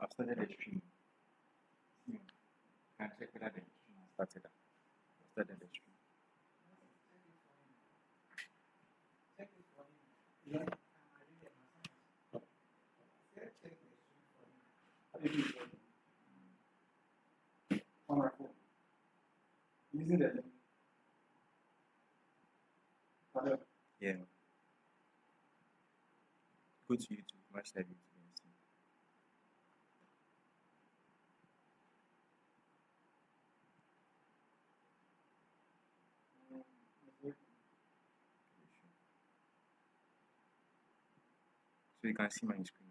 I've started the stream. You can check whether the stream has started. I've started the stream. On my phone. Using the link. Hello. Yeah. Go to YouTube, match that YouTube and see. So you can see my screen.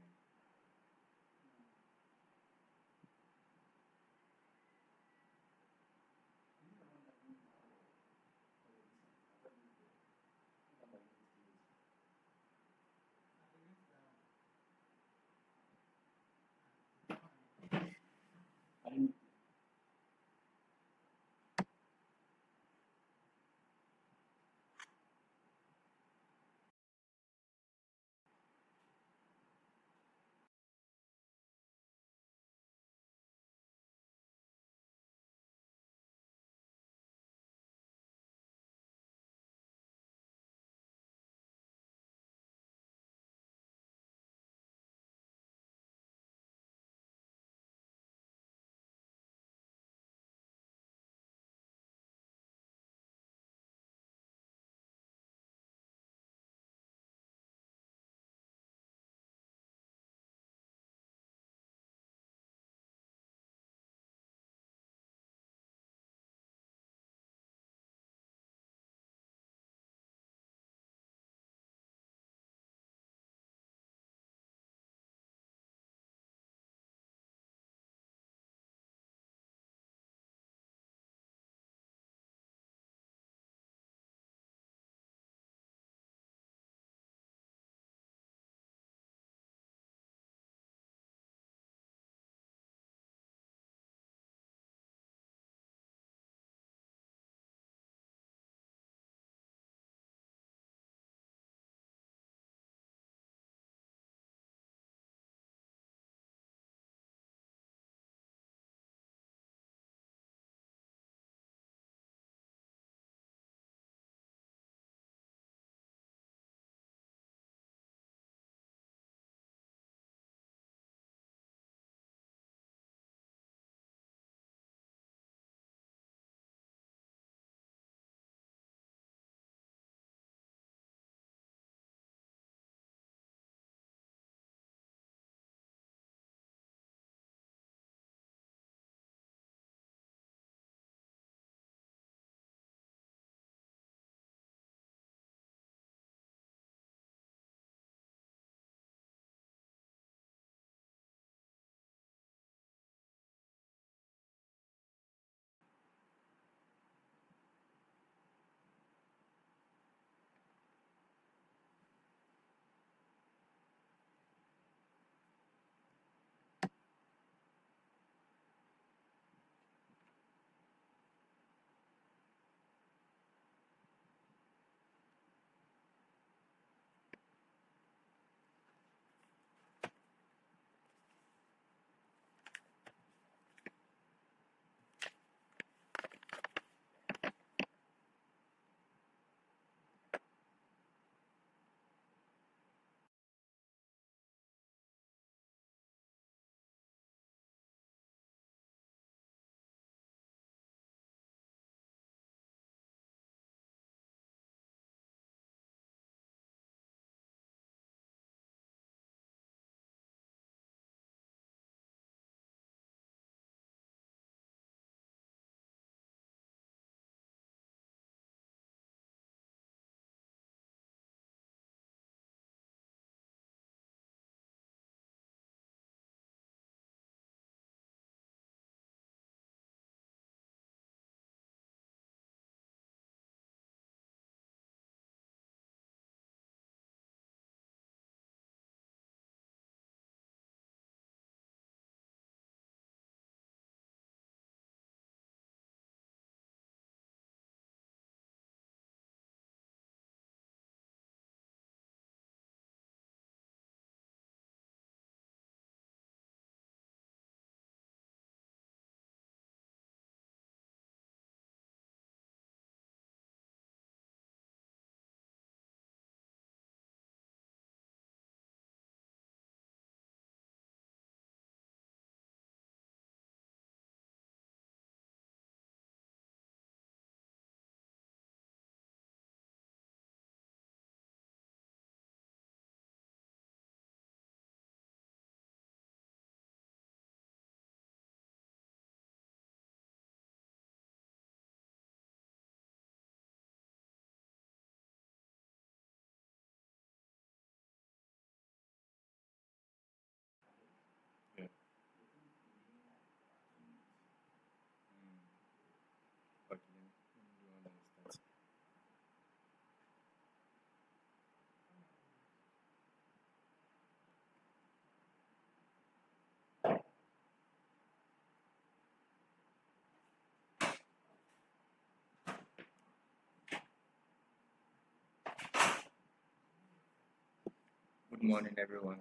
Good morning, everyone.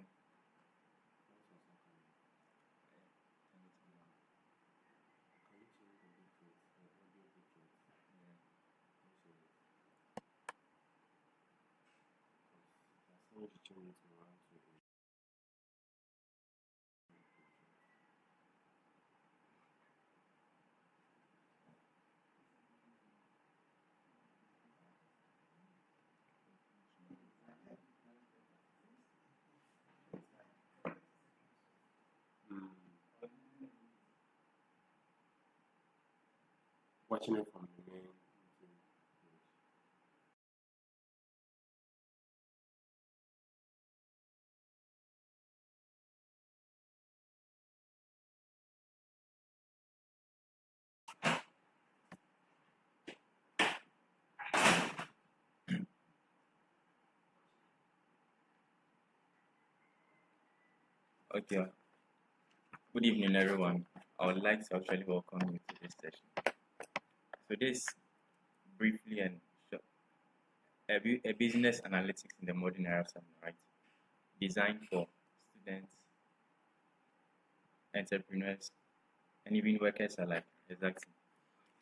Watching it from the main. Okay. Good evening, everyone. I would like to actually welcome you to this session. So, this briefly and short, a business analytics in the modern era seminar, right? Designed for students, entrepreneurs, and even workers alike. Exactly.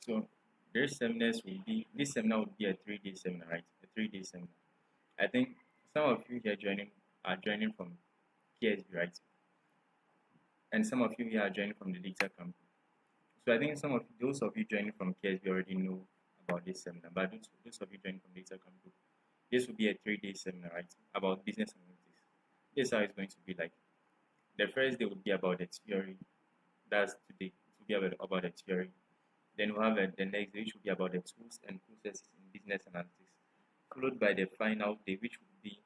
So, this seminar would be a 3-day seminar, right? A 3-day seminar. I think some of you here are joining from KSB, right? And some of you here are joining from the digital campus. So I think those of you joining from KSB already know about this seminar, but those of you joining from digital campus, this will be a 3-day seminar, right? About business analytics. This is how it's going to be like. The first day would be about the theory. That's today. It will be about the theory. Then we'll have the next day, which will be about the tools and processes in business analytics, followed by the final day, which would be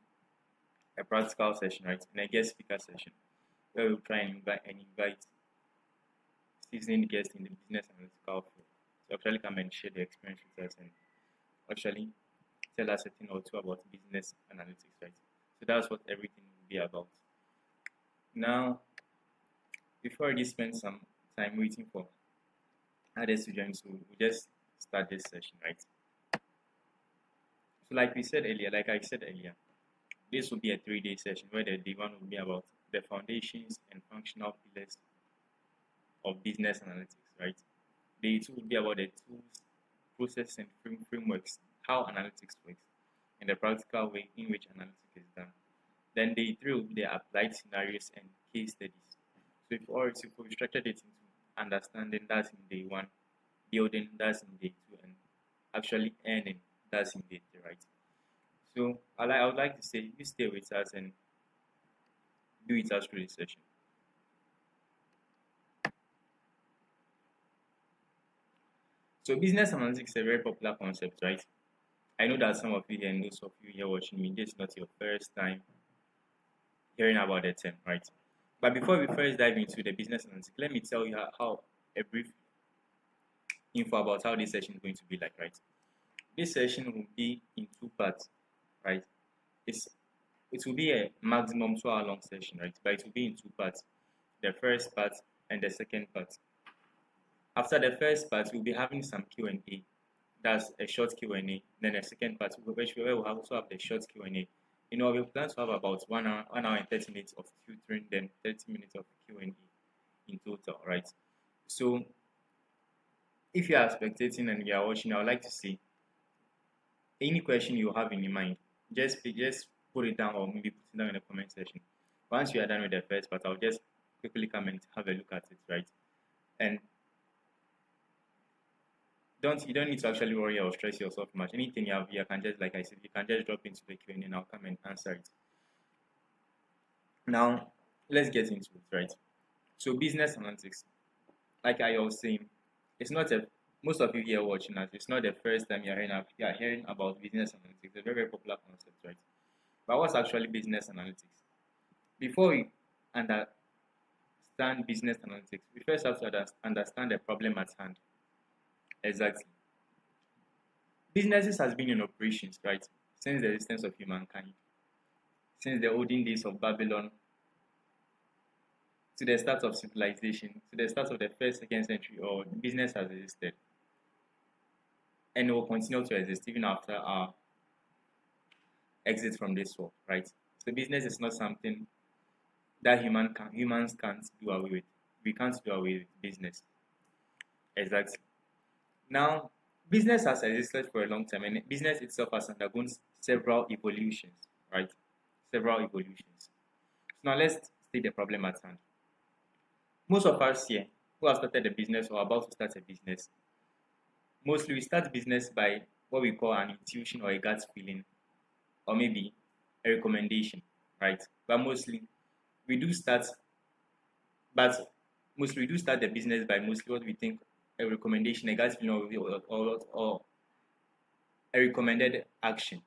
a practical session, right? And a guest speaker session, where we'll try and invite seasoned guests in the business analytical field to actually come and share their experience with us and actually tell us a thing or two about business analytics, right? So that's what everything will be about. Now, before I just spend some time waiting for others to join, so we'll just start this session, right? So like I said earlier, this will be a 3-day session where the day one will be about the foundations and functional pillars of business analytics, right? Day two will be about the tools, process, and frameworks, how analytics works, and the practical way in which analytics is done. Then day three will be the applied scenarios and case studies. So if we structured it into understanding, that's in day one, building, that's in day two, and actually earning, that's in day three, right? So I would like to say, you stay with us and do it us through this session. So business analytics is a very popular concept, right? I know that some of you here and those of you here watching me, this is not your first time hearing about the term, right? But before we first dive into the business analytics, let me tell you how a brief info about how this session is going to be like, right? This session will be in 2 parts, right? It will be a maximum 2-hour long session, right? But it will be in 2 parts, the first part and the second part. After the first part, we'll be having some Q&A. That's a short Q&A. Then the second part, where we'll also have the short Q&A. We plan to have about 1 hour and 30 minutes of tutoring, then 30 minutes of Q&A in total, right? So if you are spectating and you are watching, I would like to see any question you have in your mind, just put it down or maybe put it down in the comment section. Once you are done with the first part, I'll just quickly come and have a look at it, right? And you don't need to actually worry or stress yourself much. Anything you have, you can just, like I said, you can just drop into the Q&A and I'll come and answer it. Now, let's get into it, right? So business analytics, like I was saying, it's not most of you here watching us, it's not the first time you are hearing about business analytics. It's a very, very popular concept, right? But what's actually business analytics? Before we understand business analytics, we first have to understand the problem at hand. Exactly. Businesses has been in operations, right, since the existence of humankind, since the olden days of Babylon to the start of civilization, to the start of the first, second century, or business has existed. And it will continue to exist even after our exit from this world, right? So business is not something that humans can't do away with. We can't do away with business. Exactly. Now, business has existed for a long time, and business itself has undergone several evolutions, right? Several evolutions. Now, let's state the problem at hand. Most of us here who have started a business or about to start a business, mostly we start business by what we call an intuition or a gut feeling, or maybe a recommendation, right? We do start, but mostly we do start the business by mostly what we think a recommendation, a gut feeling, or a recommended action.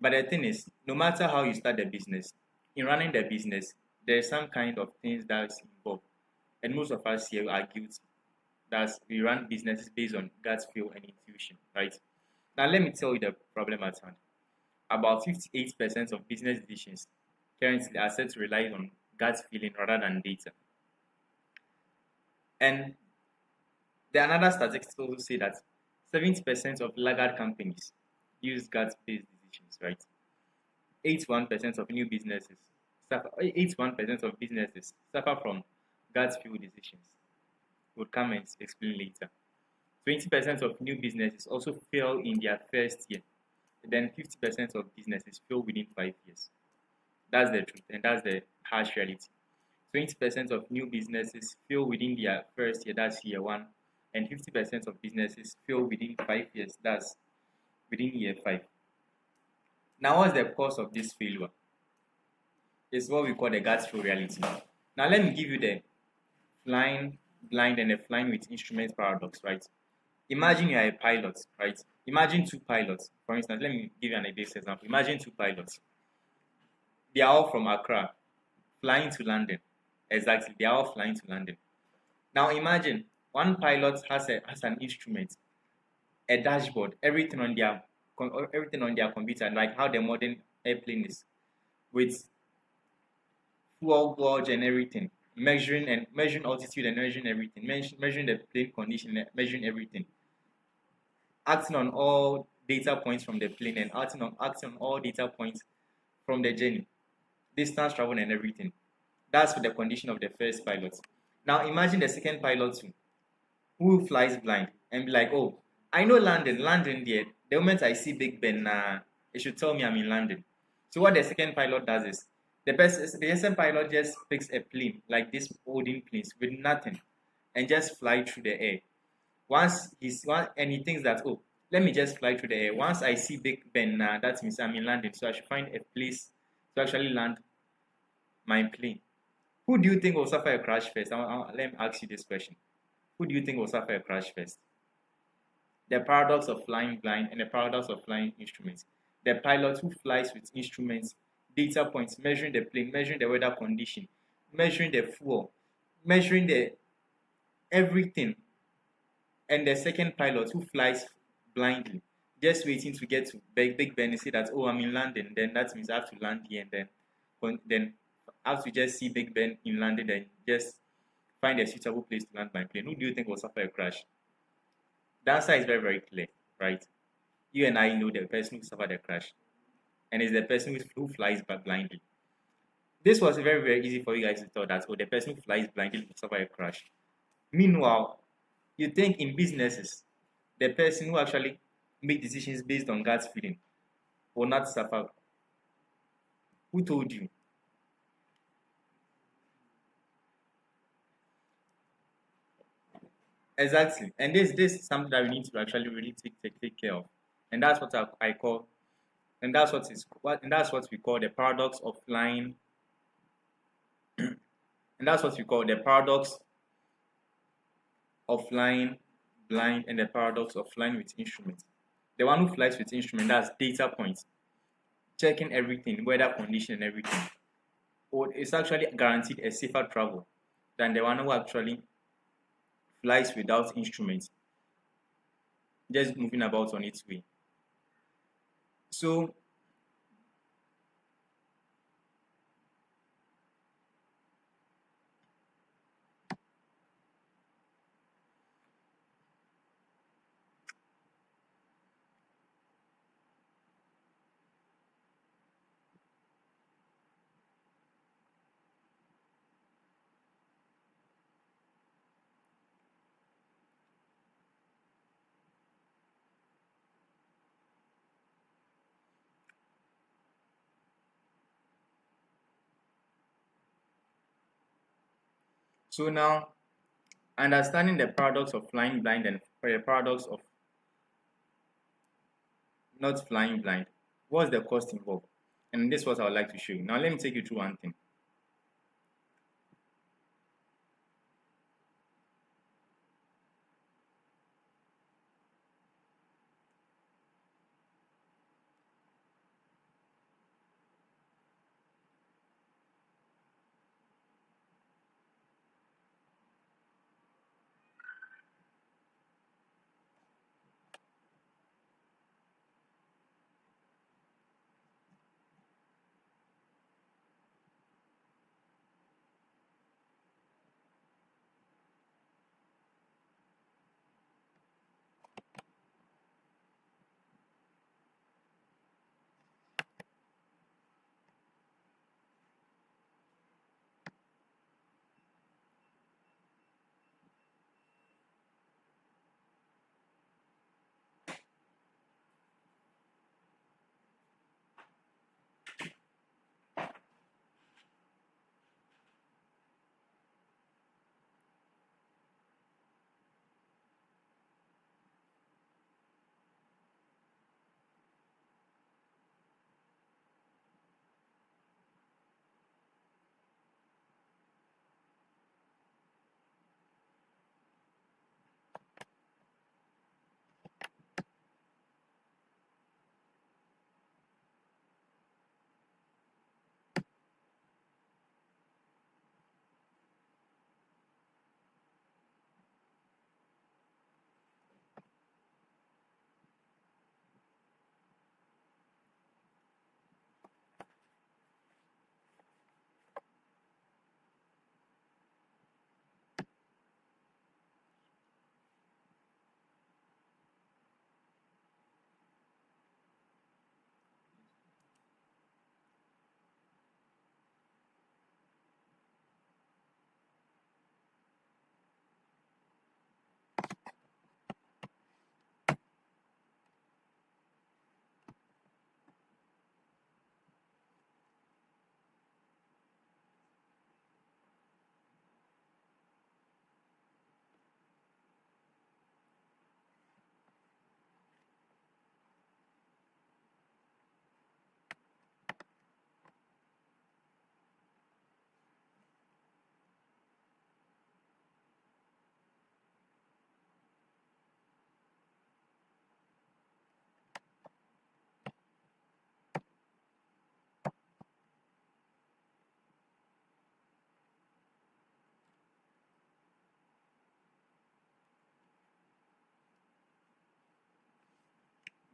But the thing is, no matter how you start the business, in running the business, there is some kind of things that's involved. And most of us here are guilty. That we run businesses based on gut feel and intuition, right? Now, let me tell you the problem at hand. About 58% of business decisions currently are set to rely on gut feeling rather than data. And the another statistics also say that 70% of laggard companies use gut-based decisions, right? 81% of new businesses 81% of businesses suffer from gut feel decisions. We'll come and explain later. 20% of new businesses also fail in their first year. Then 50% of businesses fail within 5 years. That's the truth, and that's the harsh reality. 20% of new businesses fail within their first year, that's year one, and 50% of businesses fail within 5 years, that's within year five. Now, what's the cause of this failure? It's what we call the gut feel reality. Now, let me give you the flying blind and the flying with instruments paradox, right? Imagine you are a pilot, right? Imagine two pilots. For instance, let me give you an example. Imagine two pilots. They are all from Accra, flying to London. Exactly, they are all flying to London. Now imagine one pilot has an instrument, a dashboard, everything on their computer, like how the modern airplane is, with fuel gauge and everything, measuring altitude and measuring everything, measuring the plane condition, measuring everything, acting on all data points from the plane and acting on all data points from the journey, distance travel and everything. That's for the condition of the first pilot. Now imagine the second pilot too, who flies blind and be like, oh, I know London there. The moment I see Big Ben, it should tell me I'm in London. So what the second pilot does is the second pilot just picks a plane like this holding planes with nothing and just fly through the air. And he thinks that, oh, let me just fly through the air. Once I see Big Ben, that means I'm in London. So I should find a place to actually land my plane. Who do you think will suffer a crash first? Let me ask you this question. Who do you think will suffer a crash first? The paradox of flying blind and the paradox of flying instruments. The pilot who flies with instruments, data points, measuring the plane, measuring the weather condition, measuring the fuel, measuring the everything. And the second pilot who flies blindly, just waiting to get to Big Ben and say that, oh, I'm in London, then that means I have to land here, and then I have to just see Big Ben in London and just find a suitable place to land my plane. Who do you think will suffer a crash? The answer is very, very clear, right? You and I know the person who suffered the crash, and it's the person who flies blindly. This was very, very easy for you guys to tell that, oh, the person who flies blindly will suffer a crash. Meanwhile, you think in businesses, the person who actually make decisions based on gut feeling will not suffer. Who told you? Exactly. And this is something that we need to actually really take care of. And that's what I call, and that's what we call the paradox of flying, and that's what we call the paradox of flying blind and the paradox of flying with instruments. The one who flies with instrument, that's data points, checking everything, weather condition and everything. Or it's actually guaranteed a safer travel than the one who actually flies without instruments, just moving about on its way. So So now, understanding the paradox of flying blind and the paradox of not flying blind, what's the cost involved? And this is what I would like to show you. Now let me take you through one thing.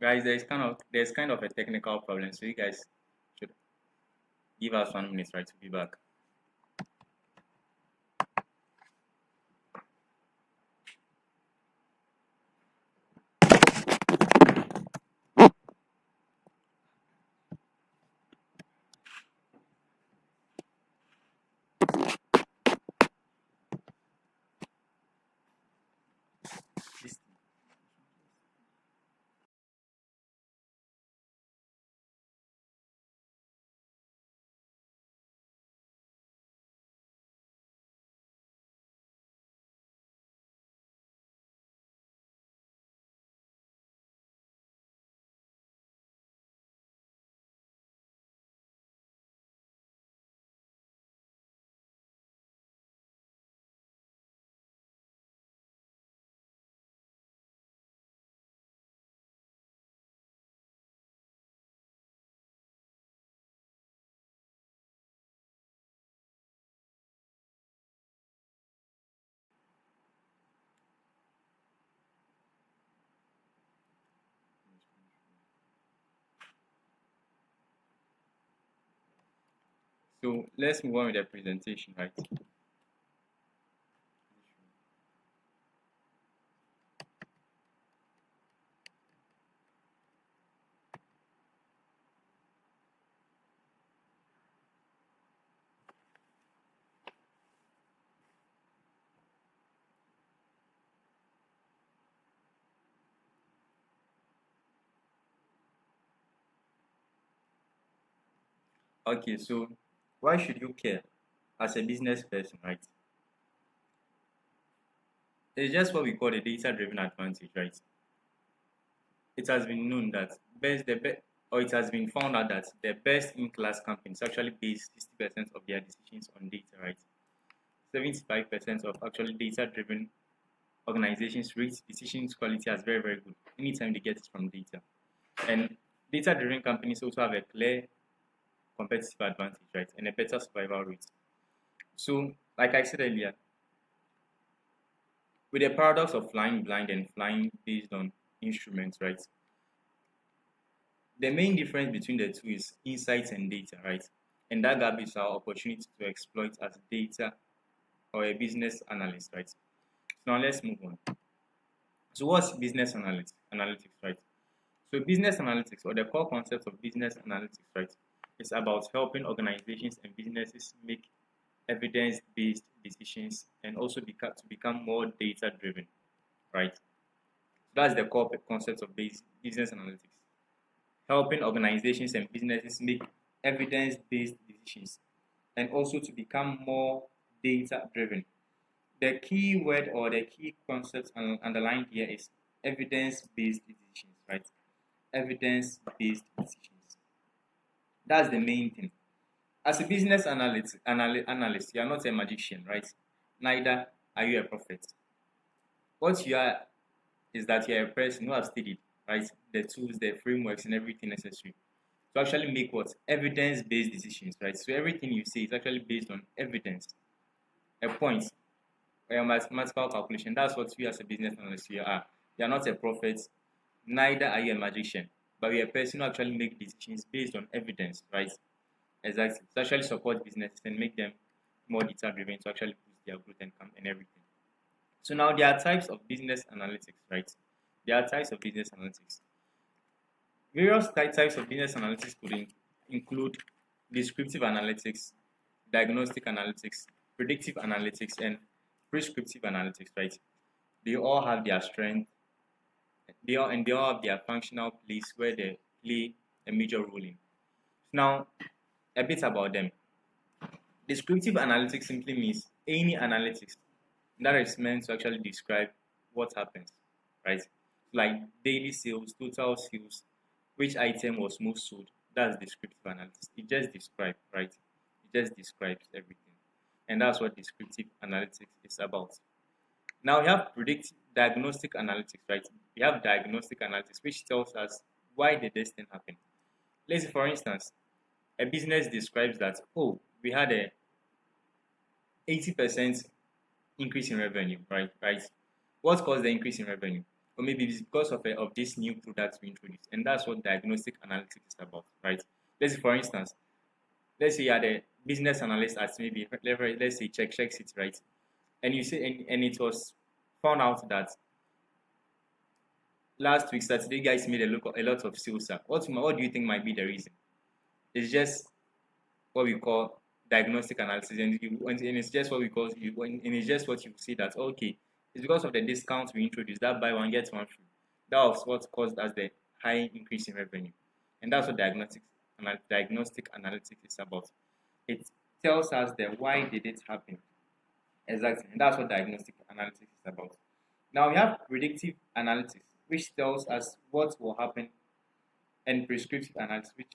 Guys, there's kind of a technical problem, so you guys should give us 1 minute, right, to be back. This So let's move on with the presentation, right? Okay, so why should you care as a business person, right? It's just what we call the data-driven advantage, right? It has been known that or it has been found out that the best-in-class companies actually base 60% of their decisions on data, right? 75% of actually data-driven organizations rate decisions quality as very, very good anytime they get it from data. And data-driven companies also have a clear competitive advantage, right? And a better survival rate. So, like I said earlier, with the paradox of flying blind and flying based on instruments, right? The main difference between the two is insights and data, right? And that gap is our opportunity to exploit as data or a business analyst, right? So now let's move on. So what's business analytics, right? So business analytics, or the core concept of business analytics, right, is about helping organizations and businesses make evidence-based decisions and also to become more data-driven, right? That's the core concept of business analytics. Helping organizations and businesses make evidence-based decisions and also to become more data-driven. The key word or the key concept underlined here is evidence-based decisions, right? Evidence-based decisions. That's the main thing. As a business analyst, you are not a magician, right? Neither are you a prophet. What you are is that you are a person who has studied, right, the tools, the frameworks, and everything necessary to actually make what? Evidence-based decisions, right? So everything you say is actually based on evidence, a point, or a mathematical calculation. That's what you as a business analyst you are. You are not a prophet, neither are you a magician, but you are a person who actually make decisions based on evidence, right? Exactly. To actually support businesses and make them more data-driven to actually boost their growth and everything. So now there are types of business analytics, right? There are types of business analytics. Various types of business analytics could include descriptive analytics, diagnostic analytics, predictive analytics, and prescriptive analytics, right? They all have their strength. They all have their functional place where they play a major role in. Now, a bit about them. Descriptive analytics simply means any analytics that is meant to actually describe what happens, right? Like daily sales, total sales, which item was most sold. That's descriptive analytics. It just describes, right? It just describes everything. And that's what descriptive analytics is about. Now we have predictive diagnostic analytics, right? We have diagnostic analytics, which tells us why did this thing happen. Let's say, for instance, a business describes that, oh, we had a 80% increase in revenue, right? Right. What caused the increase in revenue? Or maybe it's because of this new product we introduced. And that's what diagnostic analytics is about, right? Let's say, for instance, let's say you had a business analyst at maybe, let's say, check it, right? And you say, and it was found out that last week, Saturday, guys made a lot of sales. What do you think might be the reason? It's just what we call diagnostic analysis, and it's just what we call and it's just what you see that okay, it's because of the discounts we introduced, that buy one get one free. That was what caused us the high increase in revenue, and that's what diagnostic analytics is about. It tells us the why did it happen exactly, and that's what diagnostic analytics is about. Now we have predictive analytics, which tells us what will happen, and prescriptive analysis, which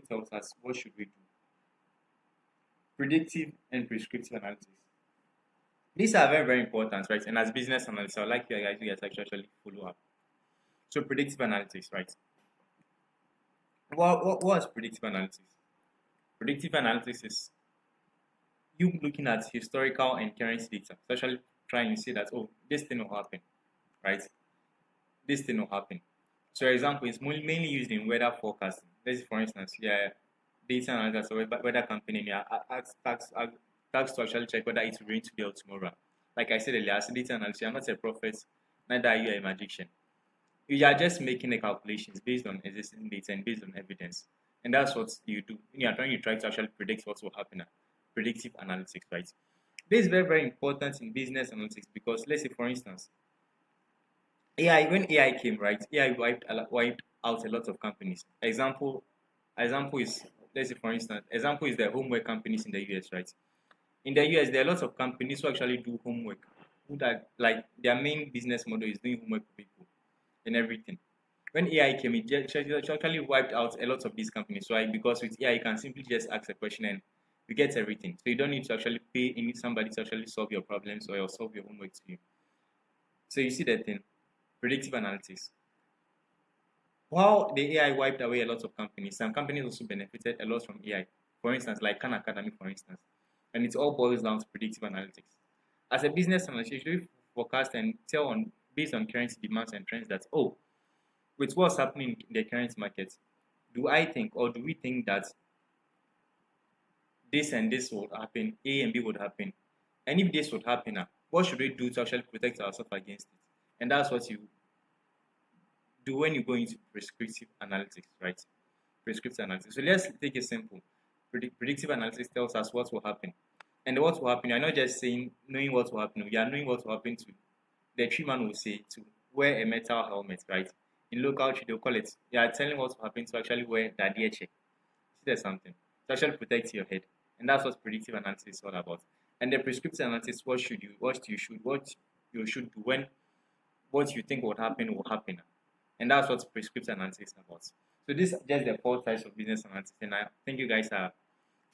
tells us what should we do. Predictive and prescriptive analysis. These are very, very important, right? And as business analysts, I would like you guys to actually follow up. So predictive analytics, right? What is predictive analytics? Predictive analytics is you looking at historical and current data, especially trying to say that, oh, this thing will happen, right? This thing will happen. So, for example, it's mainly used in weather forecasting. Let's say, for instance, yeah, data analysis or weather company, yeah, tax to actually check whether it's rain today or tomorrow. Like I said earlier, as a data analyst, you're not a prophet, neither are you a magician. You are just making the calculations based on existing data and based on evidence. And that's what you do when you try to actually predict what will happen. Predictive analytics, right? This is very, very important in business analytics because let's say, for instance, when AI came, right? AI wiped out a lot of companies. Example is, let's say, for instance, example is the homework companies in the US, right? In the US, there are lots of companies who actually do homework. who that like their main business model is doing homework for people and everything. When AI came, it actually wiped out a lot of these companies. Why? Because with AI, you can simply just ask a question and you get everything. So you don't need to actually pay somebody to actually solve your problems or solve your homework to you. So you see that thing, predictive analytics. While the AI wiped away a lot of companies, some companies also benefited a lot from AI. For instance, like Khan Academy, for instance. And it all boils down to predictive analytics. As a business analyst, you should forecast and tell on based on current demands and trends that, oh, with what's happening in the current market, do I think or do we think that this and this would happen, A and B would happen? And if this would happen, what should we do to actually protect ourselves against it? And that's what you do when you go into prescriptive analytics, right? Prescriptive analytics. So let's take it simple. Predictive analytics tells us what will happen. And what will happen, you're not just saying knowing what will happen, you are knowing what will happen to the tree man will say to wear a metal helmet, right? In local tree, they'll call it, you are telling what will happen to actually wear the deer check. See there's something. To actually protect your head. And that's what predictive analysis is all about. And the prescriptive analysis, what you should do when what you think will happen. And that's what prescriptive analysis is about. So this is just the four types of business analysis, and I think you guys are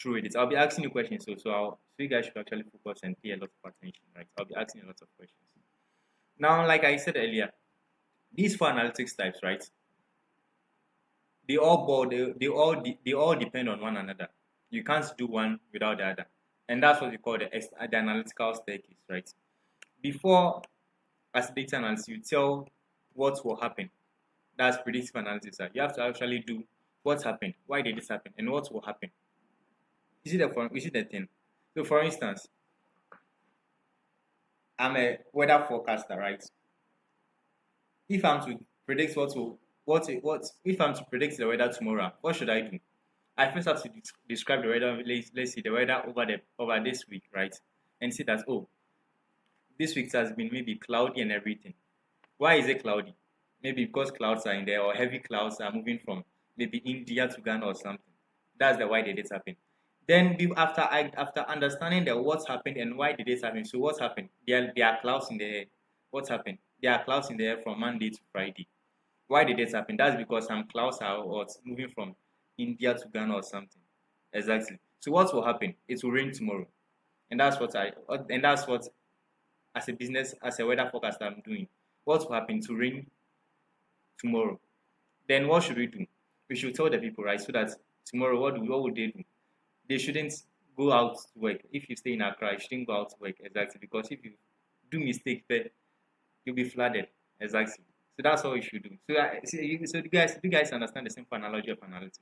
through with it. I'll be asking you questions, so you guys should actually focus and pay a lot of attention, right? I'll be asking you a lot of questions. Now, like I said earlier, these four analytics types, right? They all depend on one another. You can't do one without the other, and that's what we call the analytical staircase, right? Before, as a data analyst, you tell what will happen. That's predictive analysis. You have to actually do what happened, why did this happen, and what will happen. You see the thing. So, for instance, I'm a weather forecaster, right? If I'm to predict what if I'm to predict the weather tomorrow, what should I do? I first have to describe the weather. Let's see the weather over this week, right? And see that, oh, this week has been maybe cloudy and everything. Why is it cloudy? Maybe because clouds are in there or heavy clouds are moving from maybe India to Ghana or something. That's the why did it happen. Then after understanding the what's happened and why did it happen. So what's happened? There are clouds in the air. What's happened? There are clouds in the air from Monday to Friday. Why did this happen? That's because some clouds are moving from India to Ghana or something. Exactly. So what will happen? It will rain tomorrow. And that's what as a business, as a weather forecaster I'm doing. What will happen? To rain tomorrow. Then what should we do? We should tell the people, right? So that tomorrow what would they do? They shouldn't go out to work. If you stay in Accra, you shouldn't go out to work exactly because if you do mistake there, you'll be flooded. Exactly. So that's what we should do. So you guys understand the simple analogy of analytics.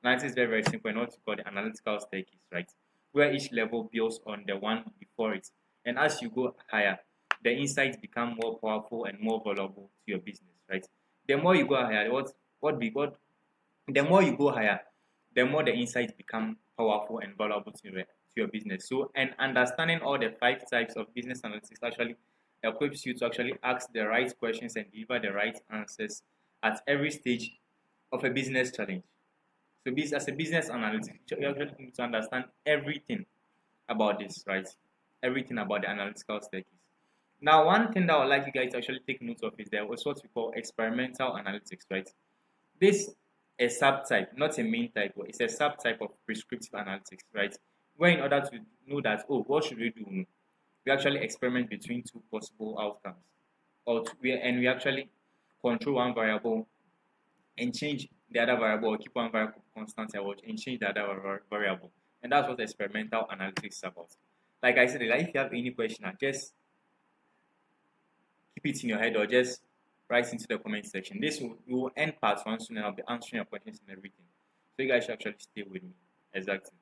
Analytics is very, very simple and what we call the analytical staircase, right? Where each level builds on the one before it. And as you go higher, the insights become more powerful and more valuable to your business, right? The more you go higher, the more you go higher, the more the insights become powerful and valuable to your business. So, and understanding all the five types of business analytics actually equips you to actually ask the right questions and deliver the right answers at every stage of a business challenge. So, as a business analyst, you actually need to understand everything about this, right? Everything about the analytical staircase. Now, one thing that I would like you guys to actually take note of is there was what we call experimental analytics, right? This a subtype, not a main type, but it's a subtype of prescriptive analytics, right? Where in order to know that, oh, what should we do? We actually experiment between two possible outcomes, and we actually control one variable and change the other variable, or keep one variable constant and change the other variable, and that's what experimental analytics is about. Like I said, like if you have any question, just keep it in your head or just write into the comment section. We will end part one soon and I'll be answering your questions and everything. So you guys should actually stay with me. Exactly.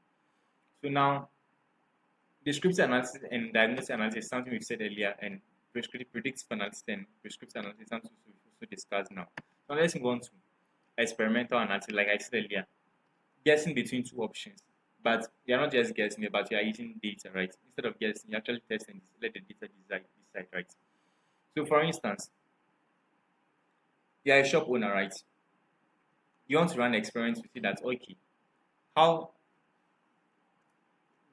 So now, descriptive analysis and diagnostic analysis is something we've said earlier, and predictive analysis and prescriptive analysis is something we've also discussed now. So let's move on to experimental analysis. Like I said earlier, guessing between two options. But you're not just guessing, but you are using data, right? Instead of guessing, you actually test and let the data decide, right? So for instance, you are a shop owner, right? You want to run experiments to see that, okay, how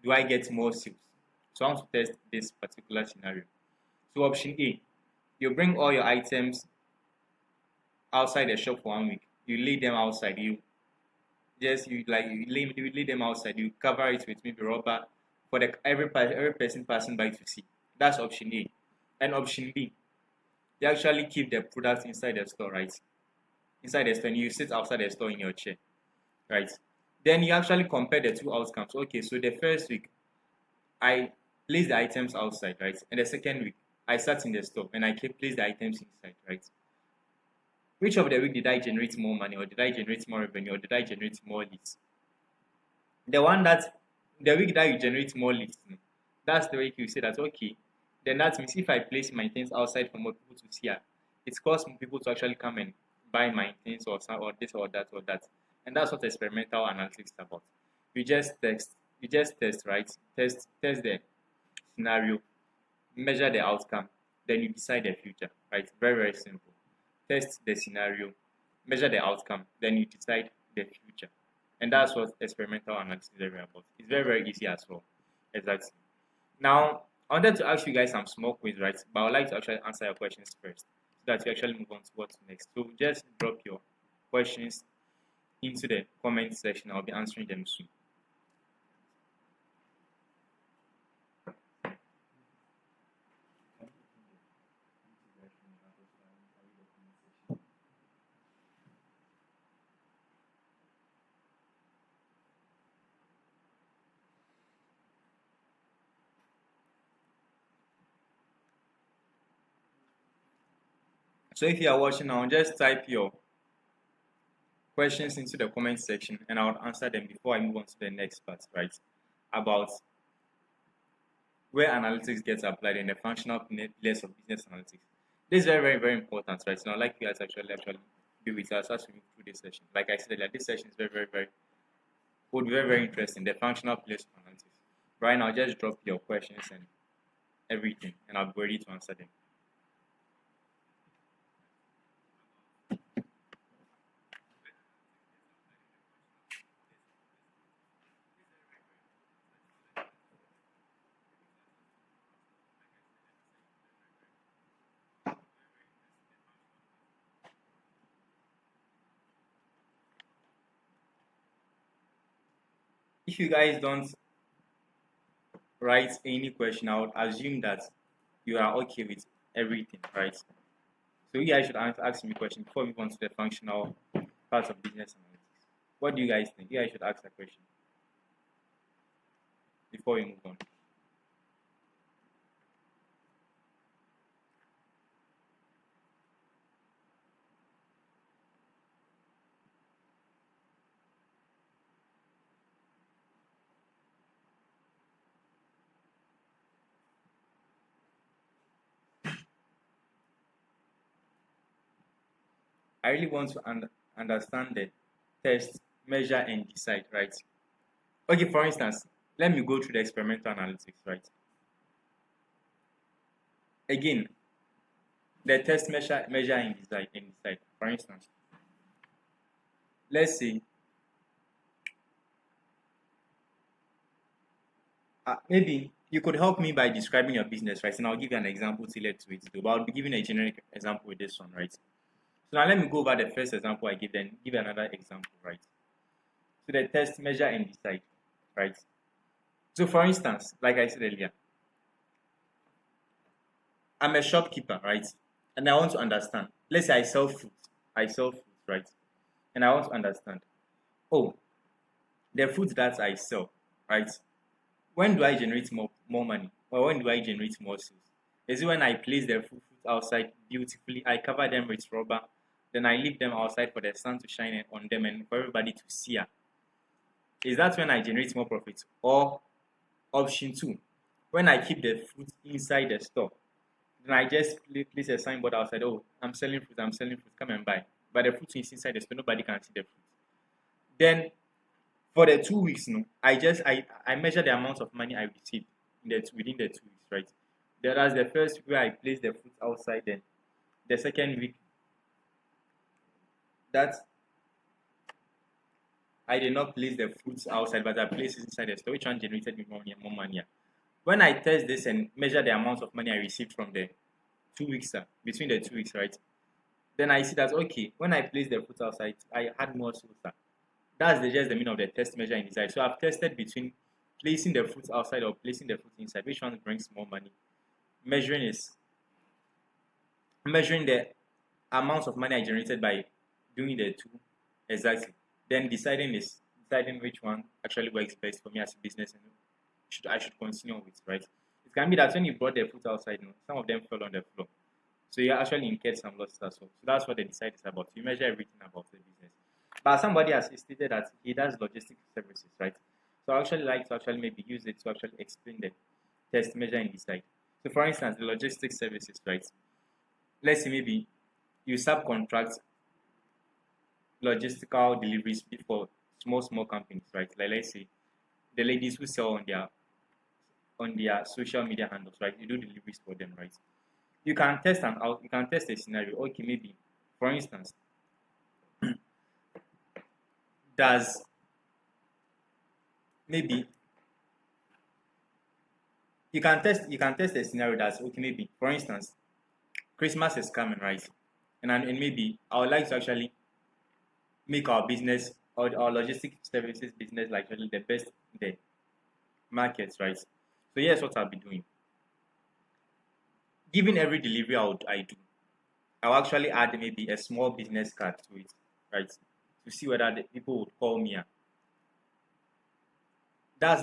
do I get more sales? So I want to test this particular scenario. So option A, you bring all your items outside the shop for 1 week. You lay them outside. You lay them outside. You cover it with maybe rubber for the every person passing by to see. That's option A. And option B, you actually keep the products inside the store, right? Inside the store, and you sit outside the store in your chair, right? Then you actually compare the two outcomes. Okay, so the first week I placed the items outside, right? And the second week I sat in the store and I kept placed the items inside, right? Which of the week did I generate more money, or did I generate more revenue, or did I generate more leads? The one that the week that you generate more leads, that's the week you say that okay, then that means if I place my things outside for more people to see, it causes people to actually come and buy my things or this or that or that. And that's what experimental analytics is about. You just test, right? Test the scenario, measure the outcome, then you decide the future, right? Very, very simple. Test the scenario, measure the outcome, then you decide the future. And that's what experimental analysis is very about. It's very, very easy as well. Exactly. Now, I wanted to ask you guys some small quiz, right? But I would like to actually answer your questions first so that we actually move on to what's next. So just drop your questions into the comment section. I'll be answering them soon. So if you are watching now, just type your questions into the comment section and I'll answer them before I move on to the next part, right? About where analytics gets applied in the functional pillars of business analytics. This is very, very, very important, right? So I'd like you guys actually be with us as we move through this session. Like I said earlier, this session is would be very, very interesting. The functional pillars of analytics. Right now, just drop your questions and everything, and I'll be ready to answer them. If you guys don't write any question, I would assume that you are okay with everything, right? So you guys should ask me a question before we move on to the functional parts of business analytics. What do you guys think? You guys should ask a question before we move on. I really want to understand the test, measure, and decide, right? Okay, for instance, let me go through the experimental analytics, right? Again, the test, measure, and decide. For instance, let's say maybe you could help me by describing your business, right? And I'll give you an example tailored to it, though. But I'll be giving a generic example with this one, right? So now let me go over the first example I give, then give another example, right? So the test, measure, and decide, right? So for instance, like I said earlier, I'm a shopkeeper, right? And I want to understand. Let's say I sell food. Right? And I want to understand. Oh, the food that I sell, right? When do I generate more money? Or when do I generate more sales? Is it when I place the food outside beautifully, I cover them with rubber, then I leave them outside for the sun to shine on them and for everybody to see? Is that when I generate more profit? Or option two, when I keep the fruit inside the store, then I just place a signboard outside. Oh, I'm selling fruit. Come and buy. But the fruit is inside the store. Nobody can see the fruit. Then for the 2 weeks, I measure the amount of money I received within the 2 weeks, right? That's the first week where I place the fruit outside. Then the second week, that I did not place the fruits outside, but I placed it inside the store. Which one generated me more money? When I test this and measure the amount of money I received from the 2 weeks, between the 2 weeks, right? Then I see that okay, when I place the foot outside, I had more sales. That's just the meaning of the test, measure, and decide. So I've tested between placing the foot outside or placing the foot inside. Which one brings more money? Measuring is measuring the amount of money I generated by doing the two exactly. Then deciding which one actually works best for me as a business and I should continue with, right? It can be that when you brought the foot outside, some of them fell on the floor. So you actually incurred some losses as well. So that's what the decide is about. You measure everything about the business. But somebody has stated that he does logistic services, right? So I actually like to actually maybe use it to actually explain the test, measure, and decide. So for instance, the logistics services, right? Let's say maybe you subcontract logistical deliveries for small companies, right? Like let's say the ladies who sell on their social media handles, right? You do deliveries for them, right? You can test a scenario. Okay, maybe for instance, does maybe you can test a scenario that's okay, maybe for instance, Christmas is coming, right? And maybe I would like to actually make our business or our logistic services business like really the best in the markets, right? So here's what I'll be doing. Given every delivery I do, I'll actually add maybe a small business card to it, right? To see whether the people would call me. That's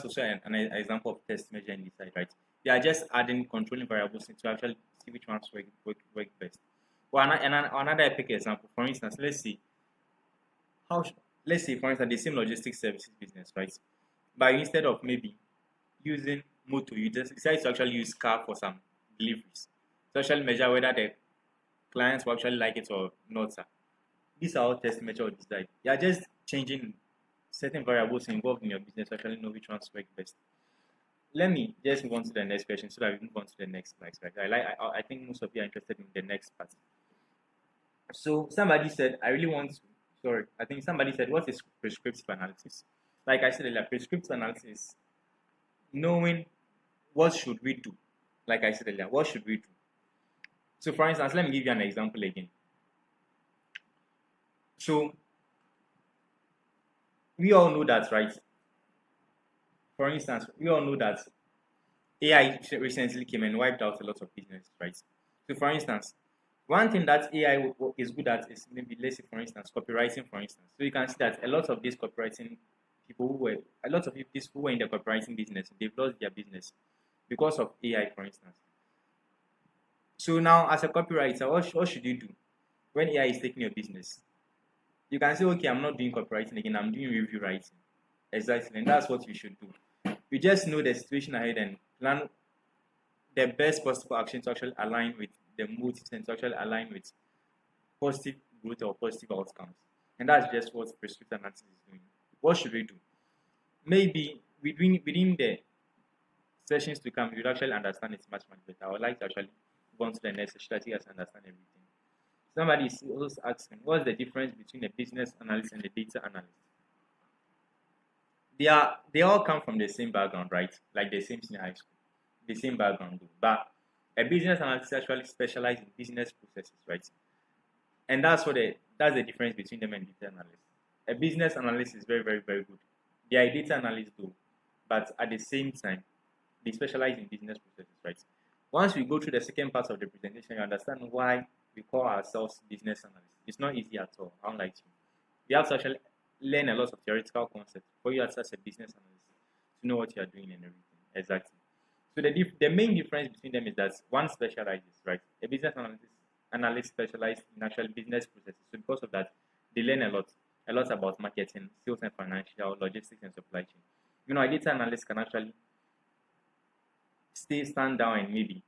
also an example of test, measure, and decide, right? They are just adding controlling variables to actually see which ones work best. Well, another epic example, for instance, how let's say for instance the same logistics services business, right? But instead of maybe using motor, you just decide to actually use car for some deliveries. To actually measure whether the clients will actually like it or not, sir. These are all test, measure, or decide. You are just changing certain variables involved in your business to actually know which ones work best. Let me just move on to the next question so that we move on to the next slide. Right? I think most of you are interested in the next part. So somebody said, I really want to, sorry, I think somebody said, what is prescriptive analysis? Like I said earlier, prescriptive analysis is knowing what should we do. Like I said earlier, what should we do? So for instance, let me give you an example again. So we all know that, right? For instance, we all know that AI recently came and wiped out a lot of business, right? So for instance, one thing that AI is good at is maybe, let's say, for instance, copywriting, for instance. So you can see that a lot of these copywriting a lot of people who were in the copywriting business, they've lost their business because of AI, for instance. So now, as a copywriter, what should you do when AI is taking your business? You can say, okay, I'm not doing copywriting again, I'm doing review writing. Exactly, and that's what you should do. You just know the situation ahead and plan the best possible action to actually align with the motives and to actually align with positive growth or positive outcomes. And that's just what prescriptive analysis is doing. What should we do? Maybe within the sessions to come, you'll actually understand it much better. I would like to actually go on to the next session that you guys understand everything. Somebody is also asking, what's the difference between a business analyst and a data analyst? They all come from the same background, right? Like the same thing in high school, the same background, but a business analyst actually specializes in business processes, right? And that's the difference between them and data analysts. A business analyst is very, very, very good. They are a data analyst though, but at the same time, they specialize in business processes, right? Once we go through the second part of the presentation, you understand why we call ourselves business analysts. It's not easy at all, unlike you. You have to actually learn a lot of theoretical concepts for you as a business analyst to know what you are doing and everything. Exactly. So the main difference between them is that one specializes, right? A business analyst specializes in actual business processes. So because of that, they learn a lot about marketing, sales and financial, logistics and supply chain. A data analyst can actually stand down and maybe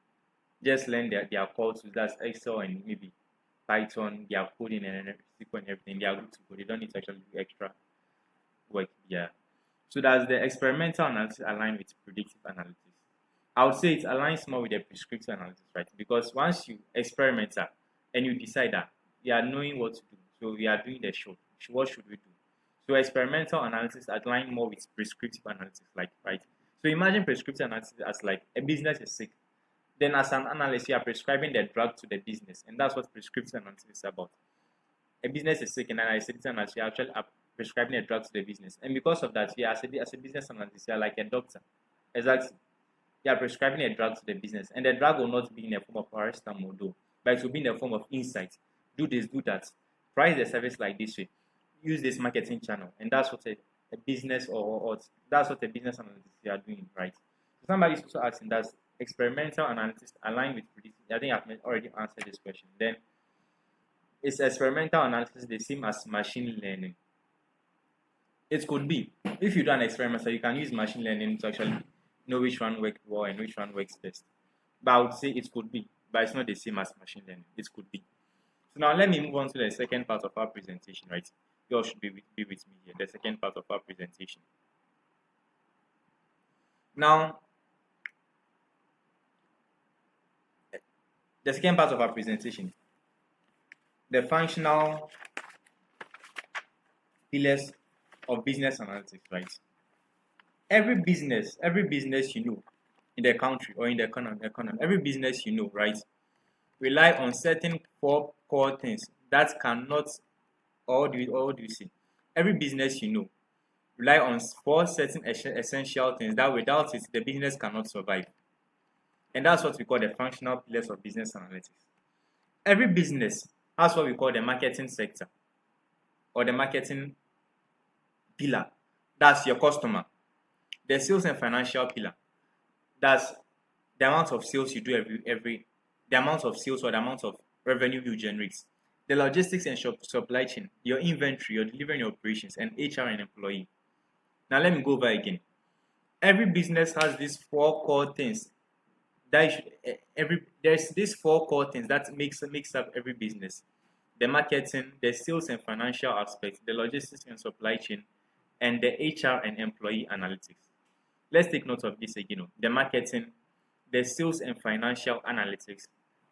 just learn their core tools, that's Excel and maybe Python, their coding and SQL and everything. They are good to go. They don't need to actually do extra work. Yeah. So that's the experimental analysis aligned with predictive analysis. I would say it aligns more with the prescriptive analysis, right? Because once you experiment and you decide that you are knowing what to do, so we are doing the show. What should we do? So experimental analysis align more with prescriptive analysis, like right. So imagine prescriptive analysis as like a business is sick. Then as an analyst, you are prescribing the drug to the business, and that's what prescription analysis is about. A business is sick, and an analyst, you actually are prescribing a drug to the business. And because of that, you are, as a business analyst, you are like a doctor. Exactly. You are prescribing a drug to the business, and the drug will not be in the form of paracetamol, though, but it will be in the form of insight. Do this, do that. Price the service like this way. Use this marketing channel, and that's what a business or that's what a business analyst you are doing, right? So somebody is also asking, does experimental analysis align with predictive? I think I've already answered this question. Then, is experimental analysis the same as machine learning? It could be. If you do an experiment, so you can use machine learning to actually know which one works well and which one works best. But I would say it could be, but it's not the same as machine learning. It could be. So now let me move on to the second part of our presentation, right? You all should be with me here. The second part of our presentation. Now, the second part of our presentation, the functional pillars of business analytics, right? Every business you know in the country or in the economy, every business you know, right, rely on certain four core things that cannot, or do you see? Every business you know rely on four certain essential things that without it the business cannot survive. And that's what we call the functional pillars of business analytics. Every business has what we call the marketing sector or the marketing pillar. That's your customer. The sales and financial pillar. That's the amount of sales you do the amount of sales or the amount of revenue you generate. The logistics and supply chain, your inventory, your delivery and operations, and HR and employee. Now let me go over again. Every business has these four core things there's these four core things that makes up every business: the marketing, the sales and financial aspects, the logistics and supply chain, and the HR and employee analytics. Let's take note of this again. The marketing, the sales and financial analytics,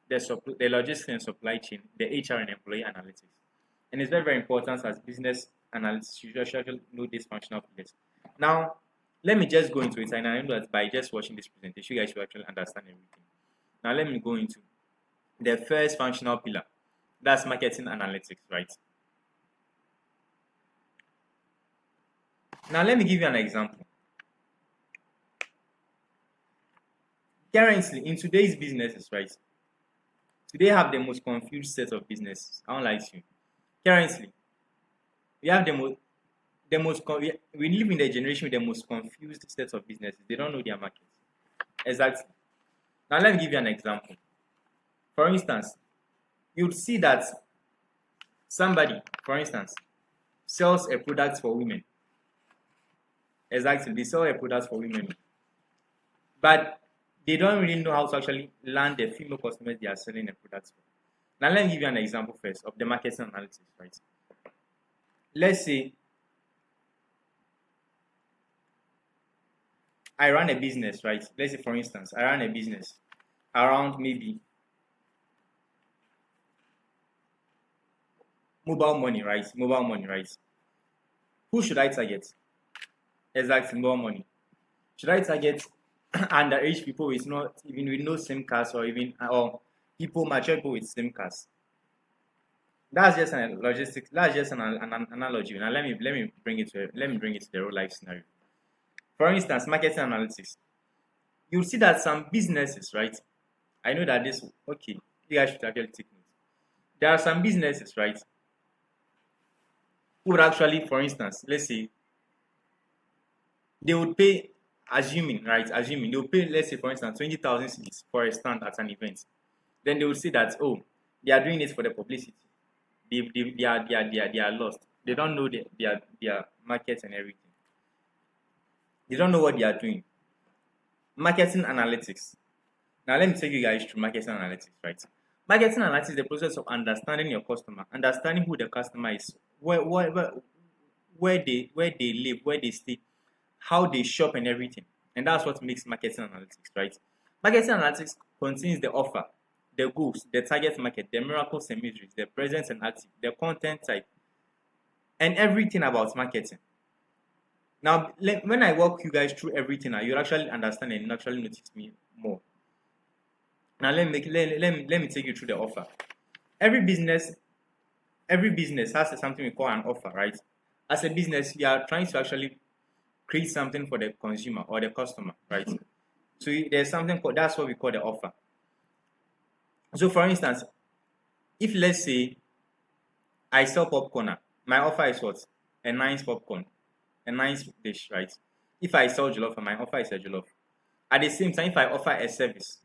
the logistics and supply chain, the HR and employee analytics. And it's very, very important as business analysts, you should actually know these functional pillars. Now, let me just go into it, and I know that by just watching this presentation, you guys should actually understand everything. Now, let me go into the first functional pillar. That's marketing analytics, right? Now, let me give you an example. Currently, in today's businesses, right? Today have the most confused set of businesses. I don't like you. Currently, we have we live in the generation with the most confused set of businesses. They don't know their market. Exactly. Now let me give you an example. For instance, you'd see that somebody, for instance, sells a product for women. Exactly, they sell a product for women. But they don't really know how to actually land the female customers they are selling a product for. Now let me give you an example first of the marketing analysis, right? Let's say I run a business, right? Let's say, for instance, I run a business around maybe mobile money, right? Mobile money, right? Who should I target? Exactly, mobile money. Should I target underage people with not even with no SIM cards or even or people mature people with SIM cards? That's just an logistics. That's just an analogy. Now let me bring it to the real life scenario. For instance, marketing analytics. You'll see that some businesses, right? I know that this okay. You guys should actually take note. There are some businesses, right, who would actually, for instance, let's say they would pay, assuming they would pay, let's say, for instance, 20,000 cedis for a stand at an event. Then they would say that, oh, they are doing it for the publicity. They are lost. They don't know their markets and everything. They don't know what they are doing. Marketing analytics. Now let me take you guys through marketing analytics, right? Marketing analytics is the process of understanding your customer, understanding who the customer is, where they live, where they stay, how they shop and everything. And that's what makes marketing analytics, right? Marketing analytics contains the offer, the goals, the target market, the miracles and mysteries, the presence and active, the content type, and everything about marketing. Now, when I walk you guys through everything, you'll actually understand and actually notice me more. Now let me take you through the offer. Every business has something we call an offer, right? As a business, you are trying to actually create something for the consumer or the customer, right? So there's something called, that's what we call the offer. So for instance, if let's say I sell popcorn, my offer is what? A nice popcorn, a nice dish, right? If I sell jollof, my offer is a jollof. At the same time, if I offer a service,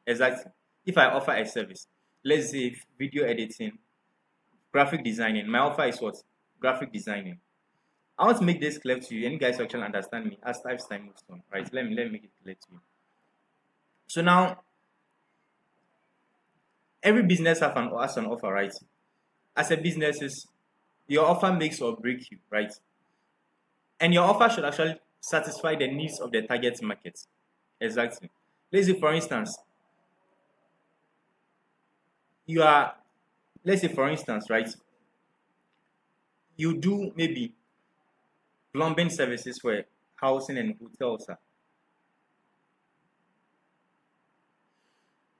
exactly. If I offer a service, let's say video editing, graphic designing, my offer is what? Graphic designing. I want to make this clear to you, and you guys actually understand me as time moves on, right? Let me make it clear to you. So now, every business has an offer, right? As a business, is your offer makes or break you, right? And your offer should actually satisfy the needs of the target market. Exactly. Let's say, for instance, right, you do maybe plumbing services for housing and hotels.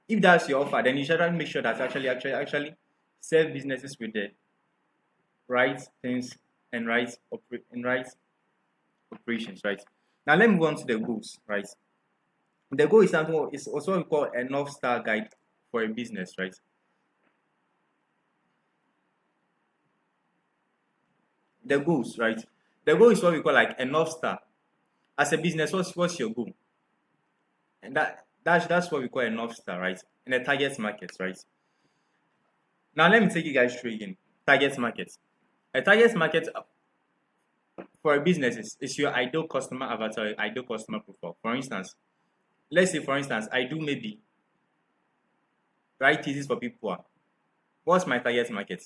If that's your offer, then you should make sure that actually serve businesses with the right things and right operations, right? Now let me move on to the goals, right? The goal is also what we call a North Star guide for a business, right? The goals, right? The goal is what we call like a North Star. As a business, what's your goal? And that's what we call a North Star, right? In a target market, right? Now let me take you guys through again. Target market. A target market for a business is your ideal customer avatar, ideal customer profile. For instance, let's say for instance, I do maybe write thesis for people. What's my target market?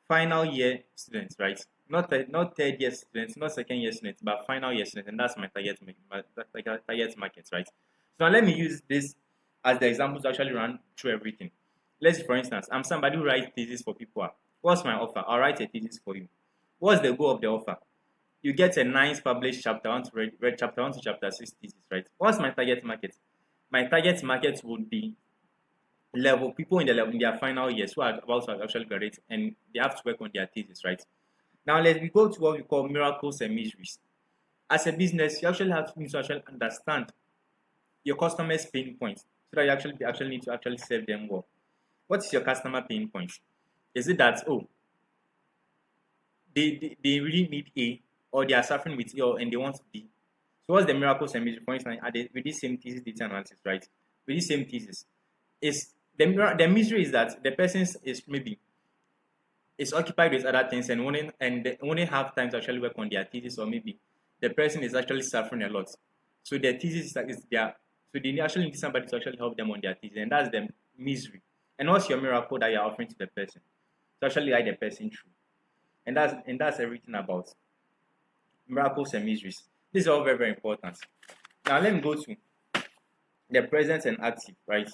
Final year students, right? Not third year students, not second year students, but final year students, and that's my target market, right? So now let me use this as the example to actually run through everything. Let's say, for instance, I'm somebody who writes thesis for people. What's my offer? I'll write a thesis for you. What's the goal of the offer? You get a nice published chapter 1 to read chapter 1 to chapter 6 thesis, right? What's my target market? My target market would be people in their final years who are about to actually graduate and they have to work on their thesis, right? Now let's go to what we call miracles and miseries. As a business, you actually need to actually understand your customers' pain points so that you actually need to actually serve them well. What is your customer pain points? Is it that they really need A, or they are suffering with A and they want B? So what's the miracles and miseries? For instance, with this same thesis data analysis, right? With this same thesis, is the misery is that the person is occupied with other things and they only have time to actually work on their thesis, or maybe the person is actually suffering a lot. So their thesis is there. So they actually need somebody to actually help them on their thesis, and that's the misery. And what's your miracle that you're offering to the person to actually guide the person through? And that's everything about miracles and miseries. These are all very, very important. Now let me go to the present and active, right?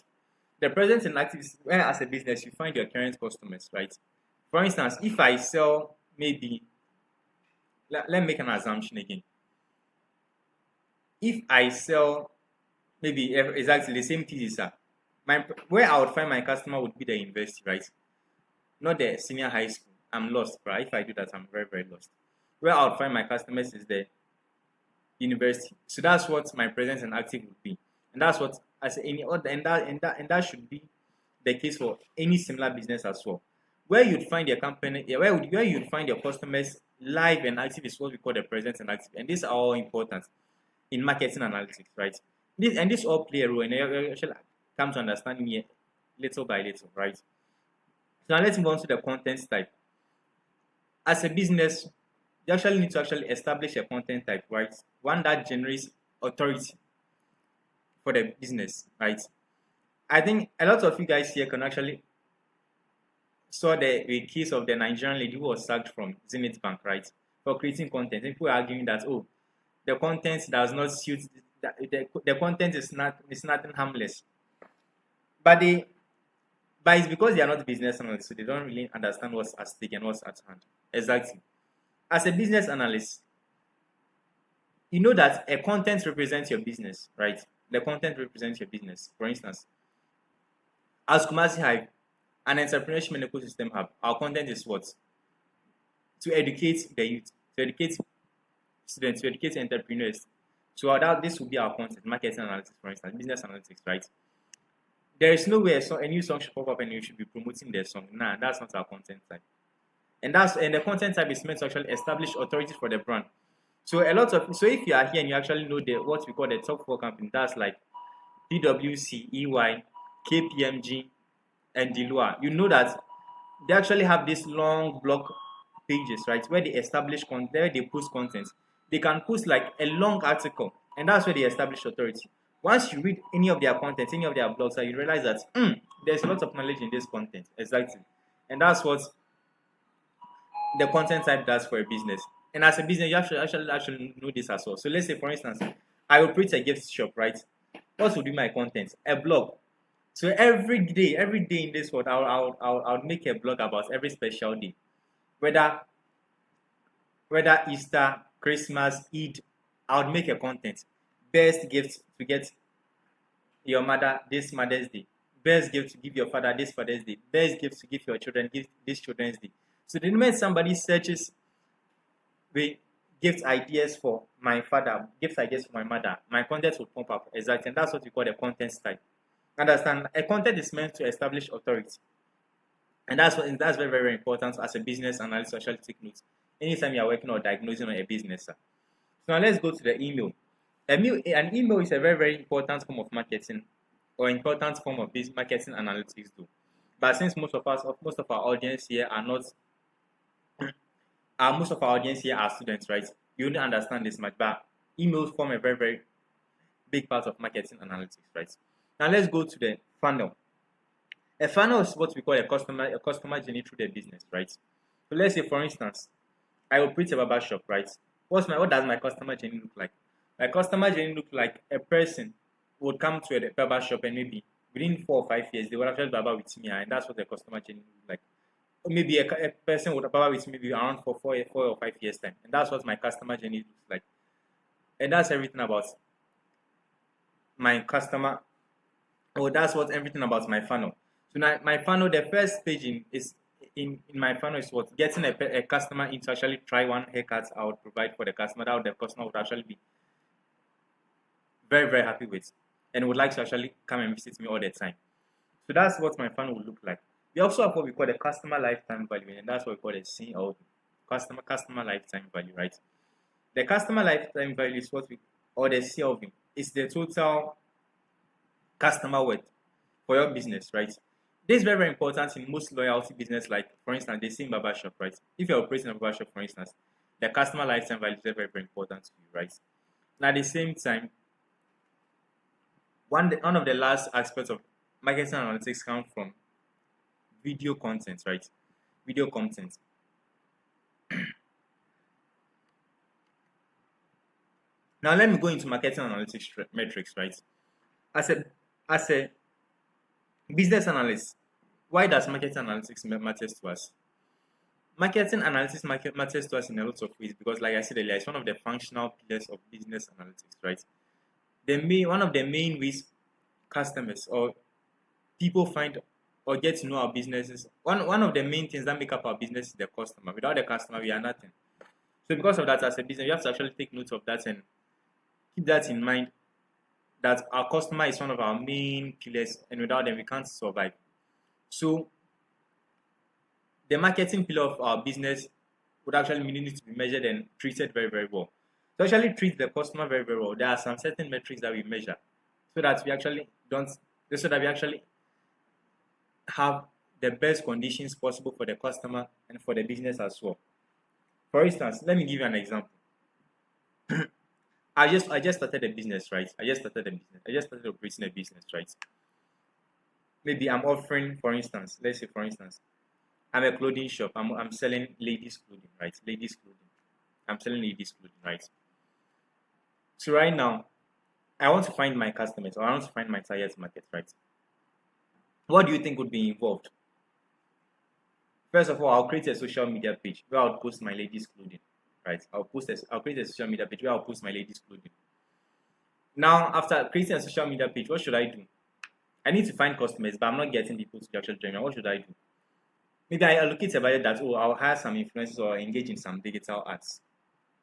The present and active is where, as a business, you find your current customers, right? For instance, if I sell maybe, let me make an assumption again. If I sell maybe exactly the same thesis, where I would find my customer would be the university, right? Not the senior high school. I'm lost, right? If I do that, I'm very, very lost. Where I would find my customers is the university. So that's what my present and active would be, and that's what as any other, and that should be the case for any similar business as well. Where you'd find your company, where you'd find your customers live and active is what we call the present and active, and these are all important in marketing analytics, right? This all play a role, and you actually come to understand me little by little, right? So now let's move on to the content type. As a business, you actually need to actually establish a content type, right? One that generates authority for the business, right? I think a lot of you guys here can actually saw the case of the Nigerian lady who was sacked from Zenith Bank, right, for creating content. People are arguing that the content does not suit the content is nothing harmless, but it's because they are not business analysts, so they don't really understand what's at stake and what's at hand. Exactly. As a business analyst, you know that a content represents your business, right? The content represents your business. For instance, As Kumasi Hive, an entrepreneurship and ecosystem hub, our content is what? To educate the youth, to educate students, to educate entrepreneurs. So that this will be our content, marketing analytics, for instance, business analytics, right? There is no way a new song should pop up and you should be promoting their song. Nah, that's not our content type. And the content type is meant to actually establish authority for the brand. So if you are here and you actually know what we call the top four companies, that's like PwC, EY, KPMG, and Deloitte, you know that they actually have this long blog pages, right, where they establish content, where they post content. They can post like a long article, and that's where they establish authority. Once you read any of their content, any of their blogs, you realize that there's a lot of knowledge in this content. Exactly. And that's what the content type does for a business. And as a business, you have to actually know this as well. So let's say, for instance, I operate a gift shop, right? What would be my content? A blog. So every day in this world, I'll make a blog about every special day, whether Easter, Christmas, Eid. I would make a content. Best gift to get your mother this Mother's Day. Best gift to give your father this Father's Day. Best gift to give your children this Children's Day. So the moment somebody searches with gift ideas for my father, gift ideas for my mother, my content will pop up. Exactly. And that's what we call the content type. Understand? A content is meant to establish authority. And that's very, very important as a business analyst to actually take notes. Anytime you are working or diagnosing on a business. So now let's go to the email. An email is a very, very important form of marketing or important form of business marketing analytics though. But since most of our audience here are not most of our audience here are students, right? You don't understand this much, but emails form a very, very big part of marketing analytics, right? Now let's go to the funnel. A funnel is what we call a customer journey through the business, right? So let's say, for instance, I operate a barber shop, right? What does my customer journey look like? My customer journey look like a person would come to a barber shop and maybe within 4 or 5 years they will actually barber with me, and that's what the customer journey look like. Or maybe a person would barber with me maybe around for 4 or 5 years time, and that's what my customer journey looks like. And that's everything about my customer. That's what everything about my funnel. So now my funnel, the first page in my funnel is what getting a customer in to actually try one haircut I would provide for the customer that the customer would actually be very, very happy with and would like to actually come and visit me all the time. So that's what my funnel would look like. We also have what we call the customer lifetime value, and that's what we call the CLV, customer lifetime value, right? The customer lifetime value is what we or the CLV is the total customer worth for your business, right? This is very, very important in most loyalty business, like for instance, the same barbershop, right? If you're operating a barbershop, for instance, the customer lifetime value is very, very, very important to you, right? Now, at the same time, one of the last aspects of marketing analytics come from video content, right? Video content. Now, let me go into marketing analytics metrics, right? As a business analyst, why does marketing analytics matter to us? Marketing analytics matters to us in a lot of ways because, like I said earlier, it's one of the functional pillars of business analytics, right? One of the main ways customers or people find or get to know our businesses, one of the main things that make up our business is the customer. Without the customer, we are nothing. So because of that, as a business, you have to actually take note of that and keep that in mind, that our customer is one of our main pillars, and without them, we can't survive. So the marketing pillar of our business would actually need to be measured and treated very, very well. To actually treat the customer very, very well, there are some certain metrics that we measure so that we actually have the best conditions possible for the customer and for the business as well. For instance, let me give you an example. I just started a business, right? I just started operating a business, right? Maybe I'm offering, let's say for instance, I'm a clothing shop. I'm selling ladies' clothing, right? Ladies' clothing. I'm selling ladies' clothing, right? So right now, I want to find my customers, or I want to find my target market, right? What do you think would be involved? First of all, I'll create a social media page where I'll post my ladies' clothing, right? I'll create a social media page where I'll post my ladies' clothing. Now, after creating a social media page, what should I do? I need to find customers, but I'm not getting people to actually join me. What should I do? Maybe I allocate a budget that, oh, I'll hire some influencers or engage in some digital ads.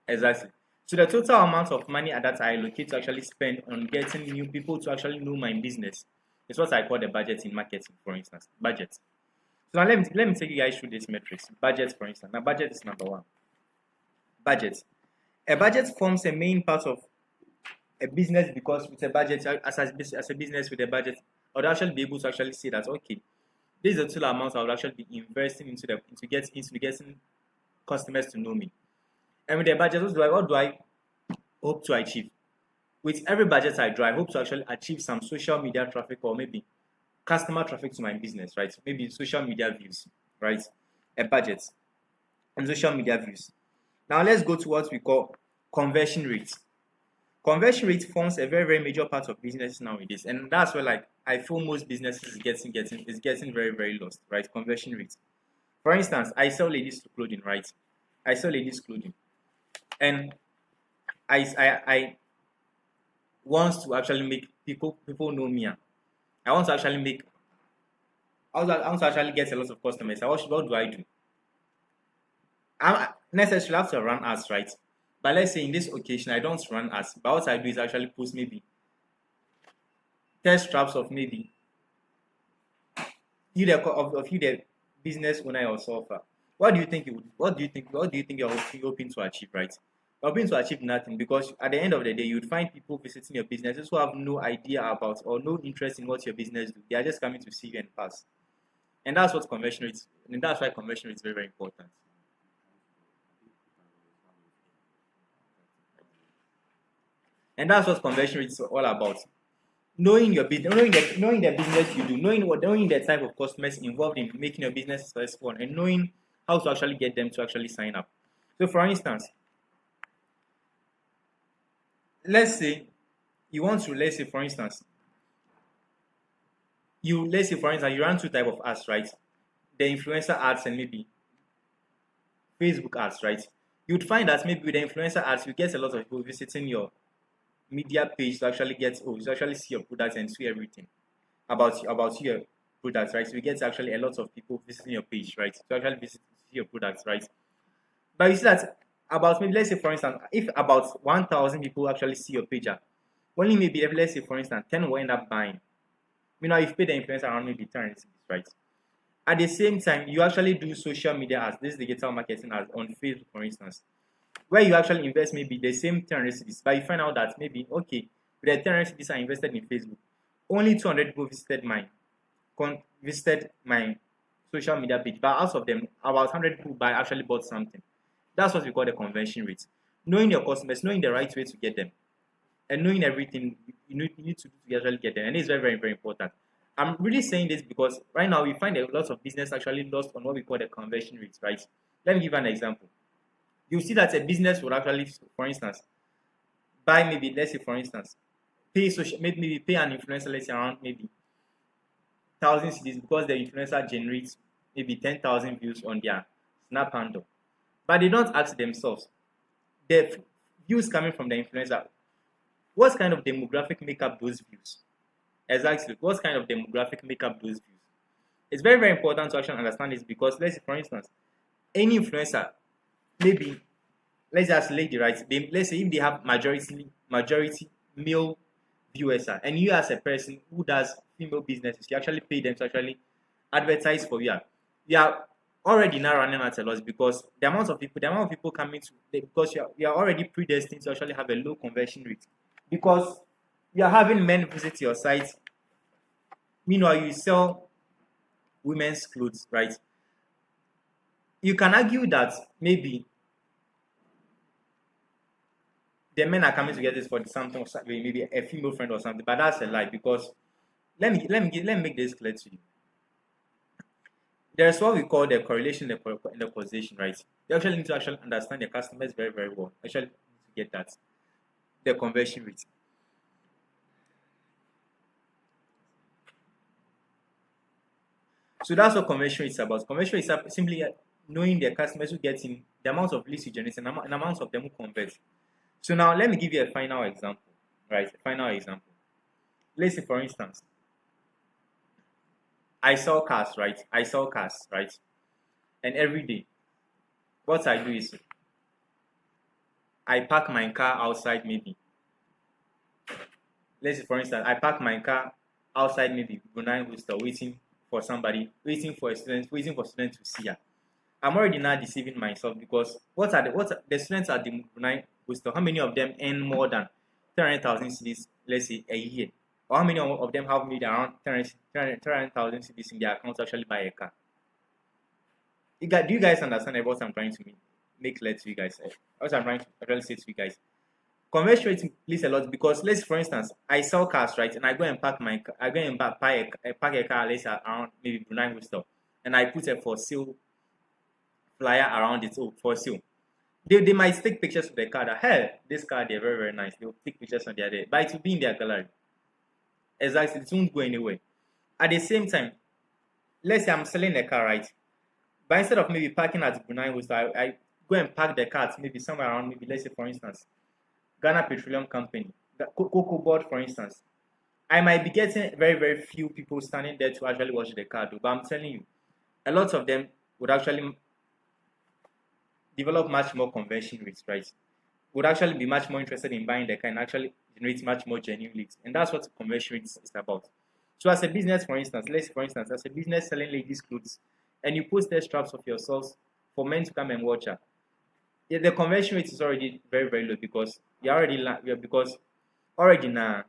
Exactly. So the total amount of money that I allocate to actually spend on getting new people to actually know my business is what I call the budget in marketing, for instance. Budget. So now let me take you guys through these metrics. Budget, for instance. Now budget is number one. Budget. A budget forms a main part of a business because with a budget, as a business with a budget, I would actually be able to actually say that, okay, this is the total amount I would actually be investing into getting customers to know me. And with the budget, what do I hope to achieve? With every budget I draw, I hope to actually achieve some social media traffic or maybe customer traffic to my business, right? Maybe social media views, right? A budget and social media views. Now let's go to what we call conversion rates. Conversion rate forms a very, very major part of business nowadays, and that's where like I feel most businesses is getting very, very lost, right? Conversion rate. For instance, I sell ladies clothing, right? I sell ladies clothing, and I want to actually make people know me. I want to actually make I want to actually get a lot of customers. What do I do? I necessarily have to run ads, right? But let's say in this occasion, I don't run ads. But what I do is actually post maybe test traps of maybe you the business owner yourself. What do you think you would? What do you think you're hoping to achieve, right? You're hoping to achieve nothing because at the end of the day, you'd find people visiting your businesses who have no idea about or no interest in what your business do. They are just coming to see you and pass. And that's what conversion rates. And that's why conversion rate is very, very important. And that's what conversion rate is all about. Knowing your business, knowing the business you do, knowing the type of customers involved in making your business successful, and knowing how to actually get them to actually sign up. So, for instance, let's say you want to let's say for instance you run two type of ads, right? The influencer ads and maybe Facebook ads, right? You'd find that maybe with the influencer ads you get a lot of people visiting your media page to actually see your products and see everything about your products, right? So you get actually a lot of people visiting your page, right? To actually see your products, right? But you see that about maybe let's say for instance, if about 1,000 people actually see your page, only maybe let's say for instance 10 will end up buying. If you pay the influencer around maybe 10 cities, right? At the same time, you actually do social media ads. This is digital marketing ads on Facebook, for instance, where you actually invest maybe the same 10 cities, but you find out that maybe okay, with the 10 cities I invested in Facebook, only 200 people visited my social media page, but out of them, about 100 people actually bought something. That's what we call the conversion rate. Knowing your customers, knowing the right way to get them, and knowing everything you need to do to actually get them, and it's very, very, very important. I'm really saying this because right now we find a lot of business actually lost on what we call the conversion rates, right? Let me give an example. You see that a business would actually, for instance, buy maybe, let's say for instance, maybe pay an influencer, let's say around maybe 1,000 cities because the influencer generates maybe 10,000 views on their Snap handle. But they don't ask themselves, the views coming from the influencer, what kind of demographic make up those views? Exactly, what kind of demographic make up those views? It's very, very important to actually understand this because let's say, for instance, any influencer, maybe let's just lady, right? Let's say if they have majority male viewers, and you as a person who does female businesses, you actually pay them to actually advertise for you. You are already now running at a loss because the amount of people coming to because you are already predestined to actually have a low conversion rate because you are having men visit your site. Meanwhile, you sell women's clothes, right? You can argue that maybe the men are coming to get this for something, maybe a female friend or something, but that's a lie because let me make this clear to you. There's what we call the correlation and the causation, right? You actually need to actually understand your customers very, very well. Actually, need to get that the conversion rate. So that's what conversion rate is about. Conversion rate is simply knowing the customers who get in, the amount of leads you generate, and the amount of them who convert. So now let me give you a final example, right? A final example. Let's say, for instance, I sell cars, right? I sell cars, right? And every day, what I do is I park my car outside maybe. Let's say for instance, I park my car outside maybe Brunei hostel waiting for somebody, waiting for students to see her. I'm already now deceiving myself because what are the students at the Brunei hostel, how many of them earn more than 300,000 cedis, let's say, a year? Or how many of them have made around 300,000 cedis in their accounts to actually buy a car? Do you guys understand what I'm trying to make clear to you guys? What I'm trying to actually say to you guys. Conversion rate plays a lot because let's for instance, I sell cars, right? And I go and park my car, I go and park a car, let's say around maybe Brunei hostel, and I put a for sale flyer around it, oh, for sale. They might take pictures of the car that, hey, this car, they're very, very nice. They'll take pictures on their day, but it will be in their gallery. Exactly, it won't go anywhere. At the same time, let's say I'm selling a car, right? But instead of maybe parking at Brunei hostel, I go and park the car at maybe somewhere around, maybe let's say for instance, Ghana Petroleum Company, the Cocoa Board, for instance. I might be getting very, very few people standing there to actually watch the car, though, but I'm telling you, a lot of them would actually develop much more conversion rates, right? Would actually be much more interested in buying the car and actually generate much more genuine leads. And that's what conversion rates is about. So as a business, for instance, as a business selling ladies' clothes, and you post their straps of yourselves for men to come and watch her, yeah, the conversion rate is already very, very low because already now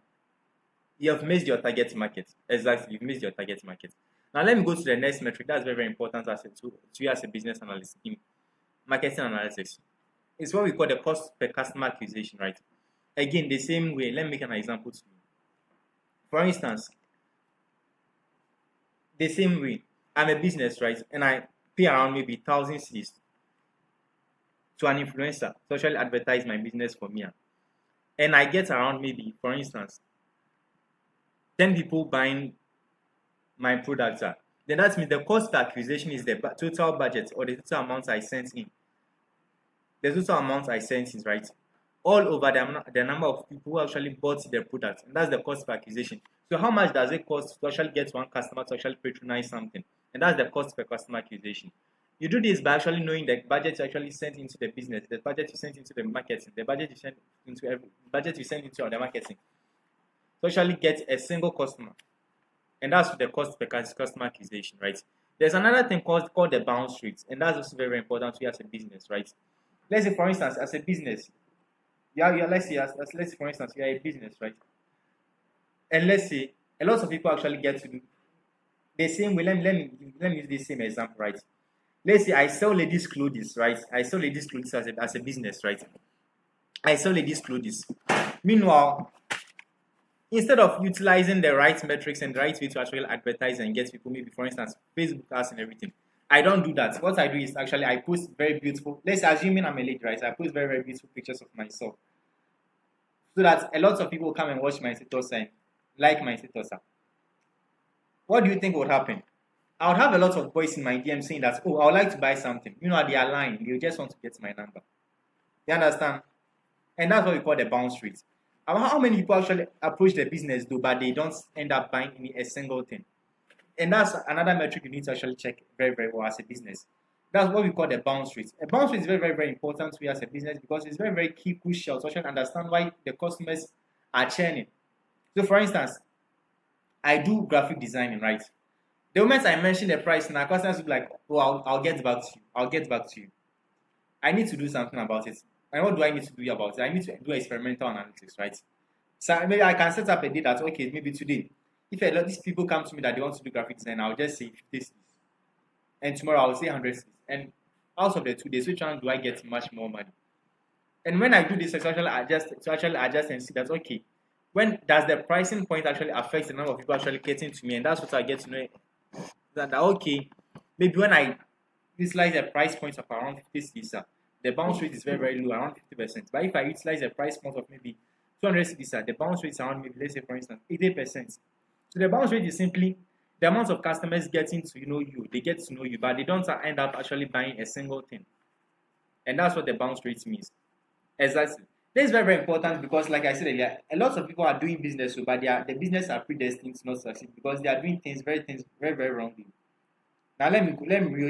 you have missed your target market. Exactly, you've missed your target market. Now let me go to the next metric. That's very, very important to you as a business analyst in marketing analytics. It's what we call the cost per customer acquisition, right? Again, the same way. Let me make an example to you. For instance, the same way, I'm a business, right? And I pay around maybe 1,000 cedis to an influencer to actually advertise my business for me. And I get around maybe, for instance, 10 people buying my products. Then that means the cost per acquisition is the total budget or the total amount I sent in. The total amount I sent in, right? All over the number of people who actually bought the product. And that's the cost per acquisition. So how much does it cost to actually get one customer to actually patronize something? And that's the cost per customer acquisition. You do this by actually knowing the budget you actually sent into the business, the budget you sent into the marketing, the budget you sent into the marketing. To actually get a single customer. And that's the cost per customer acquisition, right? There's another thing called the bounce rate, and that's also very, very important to you as a business, right? Let's say, for instance, as a business, let's say, for instance, you are a business, right? And let's say a lot of people actually get to do the same way. Let me use the same example, right? Let's say I sell ladies' clothes, right? I sell ladies' clothes as a business, right? I sell ladies' clothes. Meanwhile, instead of utilizing the right metrics and the right way to actually advertise and get people, maybe for instance, Facebook ads and everything, I don't do that. What I do is actually I post very beautiful, let's assuming I'm a lady, right? I post very, very beautiful pictures of myself so that a lot of people come and watch my status and like my status. What do you think would happen? I would have a lot of boys in my DM saying that, oh, I would like to buy something. You know, they are lying. They just want to get my number. You understand? And that's what we call the bounce rate. How many people actually approach the business though, but they don't end up buying a single thing? And that's another metric you need to actually check very, very well as a business. That's what we call the bounce rate. A bounce rate is very, very, very important to you as a business because it's very, very key, crucial to actually understand why the customers are churning. So, for instance, I do graphic designing, right? The moment I mention the price, now customers will be like, "Oh, I'll get back to you. I'll get back to you." I need to do something about it. And what do I need to do about it? I need to do experimental analytics, right? So maybe I can set up a day that, okay, maybe today, if a lot of these people come to me that they want to do graphic design, I'll just say this. And tomorrow I'll say 100. And out of the 2 days, which one do I get much more money? And when I do this, I actually adjust and see that, okay, when does the pricing point actually affect the number of people actually getting to me? And that's what I get to know that okay, maybe when I utilize a price point of around 50 cedis, the bounce rate is very, very low, around 50%. But if I utilize a price point of maybe 200 cedis, the bounce rate is around maybe, let's say for instance, 80%. So the bounce rate is simply the amount of customers getting to know you. They get to know you, but they don't end up actually buying a single thing. And that's what the bounce rate means. Exactly. This is very, very important because, like I said earlier, a lot of people are doing business, but the business are predestined to not succeed because they are doing things very, very wrongly. Now, let me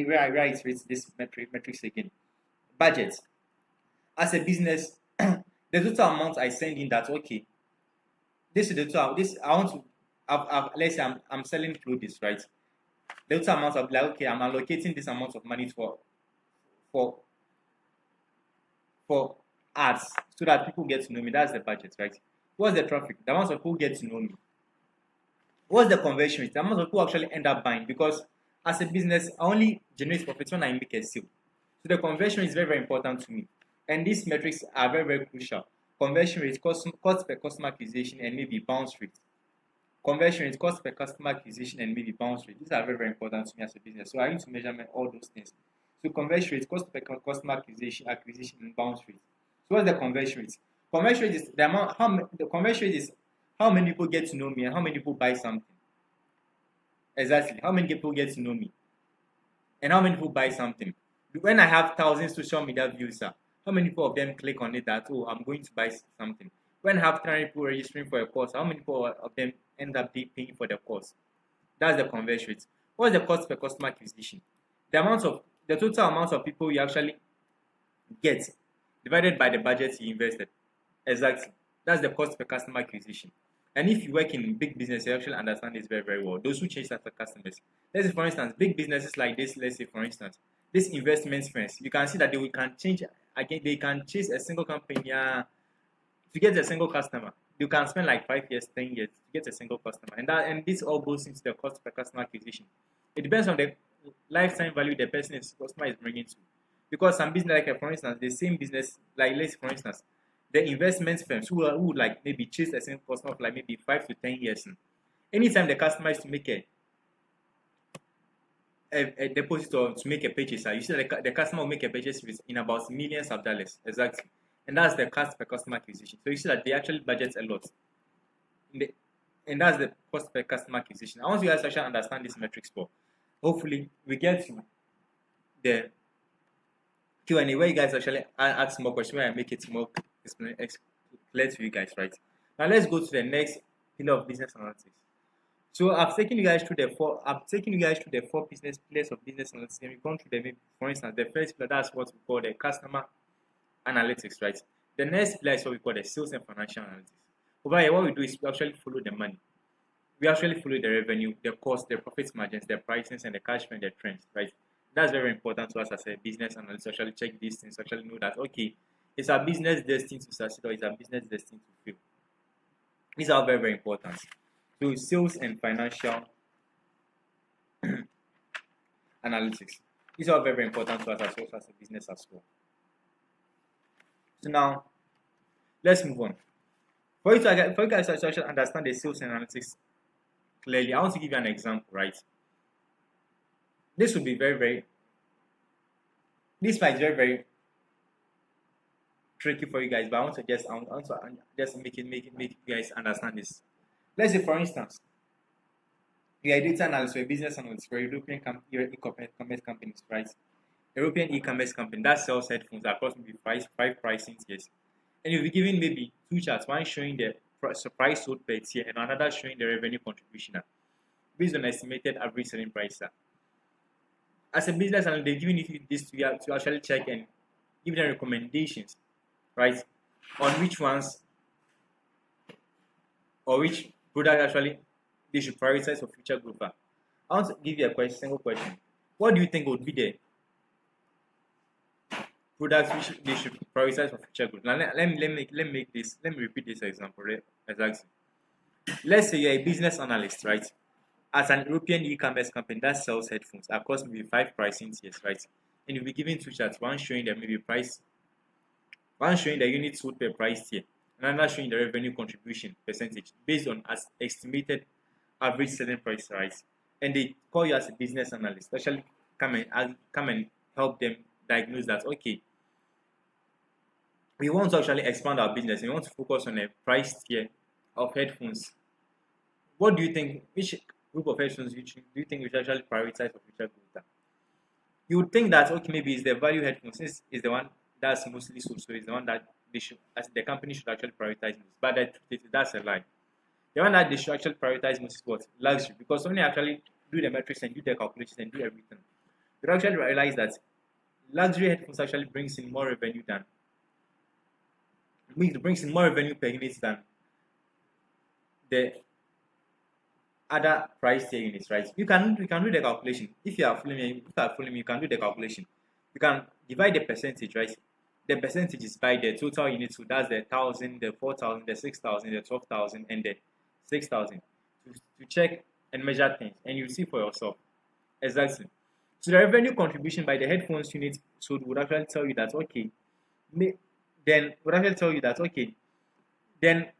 reiterate this metrics again. Budget. As a business, the total amount I send in that, okay, this is the total. This I want to. Let's say I'm selling clothes, right? The total amount of like, okay, I'm allocating this amount of money for for ads so that people get to know me. That's the budget, right? What's the traffic? The amount of people get to know me. What's the conversion rate? The amount of people actually end up buying because as a business, I only generate profits when I make a sale. So the conversion is very, very important to me. And these metrics are very, very crucial. Conversion rate, cost per customer acquisition, and maybe bounce rate. Conversion rate, cost per customer acquisition, and maybe bounce rate. These are very, very important to me as a business. So I need to measure all those things. So conversion rate, cost per customer acquisition, and bounce rate. So what's the conversion rate? Conversion rate is the amount. The conversion rate is how many people get to know me and how many people buy something. Exactly. How many people get to know me and how many people buy something. When I have thousands social media views, how many people of them click on it that, oh, I'm going to buy something? When I have 300 people registering for a course, how many people of them end up paying for the course? That's the conversion rate. What's the cost per customer acquisition? The total amount of people you actually get divided by the budget you invested. Exactly. That's the cost per customer acquisition. And if you work in big business, you actually understand this very, very well. Those who chase after customers. Let's say, for instance, big businesses like this, let's say, for instance, these investment firms, you can see that they can change again, they can chase a single company to get a single customer. You can spend like 5 years, 10 years to get a single customer. And this all goes into the cost per customer acquisition. It depends on the lifetime value the customer is bringing to. Because some business, like for instance, the same business, like let's for instance, the investment firms who like maybe chase a single customer for like maybe 5 to 10 years. Anytime the customer is to make a deposit or to make a purchase, you see that the customer will make a purchase in about millions of dollars. Exactly. And that's the cost per customer acquisition. So you see that they actually budget a lot. And that's the cost per customer acquisition. I want you guys to actually understand this metrics for. Hopefully, we get to the Q&A where you guys actually ask more questions, where I make it more clear to you guys, right? Now let's go to the next pillar of business analytics. So I've taken you guys through the four business pillars of business analytics, and we've gone through them. For instance, the first pillar, that's what we call the customer analytics, right? The next pillar is what we call the sales and financial analytics. Over here, what we do is we actually follow the money. We actually follow the revenue, the cost, the profit margins, the pricings, and the cash flow and the trends, right? That's very important to us as a business analyst to actually check these things, actually know that, okay, is our business destined to succeed or is our business destined to fail? These are very, very important. So sales and financial analytics. These are very, very important to us as a business as well. So now, let's move on. For you guys to actually understand the sales and analytics clearly, I want to give you an example, right? This would be this might be very, very tricky for you guys, but I want to just make you guys understand this. Let's say, for instance, you are a data analyst or a business analyst for European e-commerce companies, right? European e-commerce company that sells headphones across maybe five pricing tiers. And you'll be given maybe two charts, one showing the price sold per tier and another showing the revenue contribution based on estimated average selling price. As a business analyst, they're giving you this to actually check and give them recommendations, right, on which ones or which product actually they should prioritize for future growth. I want to give you a single question. What do you think would be the products which they should prioritize for future growth? Now let me repeat this example, right? Exactly. Let's say you're a business analyst, right? As an European e-commerce company that sells headphones across maybe five pricing tiers, right? And you'll be given two charts, one showing the maybe price, one showing the units sold per price tier, another showing the revenue contribution percentage based on as estimated average selling price, right? And they call you as a business analyst, actually come and help them diagnose that, okay, we want to actually expand our business. We want to focus on a price tier of headphones. What do you think? Which group of headphones do you think we should actually prioritize for future growth? You would think that, okay, maybe it's the value headphones. Since it's the one that's mostly sold, so it's the one that the company should actually prioritize most. But the truth is, that's a lie. The one that they should actually prioritize most is what? Luxury. Because when they actually do the metrics and do the calculations and do everything, you actually realize that luxury headphones actually brings in more revenue per unit than the other price tier units, right? You can do the calculation. If you are following me, you can do the calculation. You can divide the percentage, right? The percentage is by the total units. So that's the 1,000, the 4,000, the 6,000, the 12,000, and the 6,000 to check and measure things, and you see for yourself exactly. So the revenue contribution by the headphones unit would actually tell you that okay, then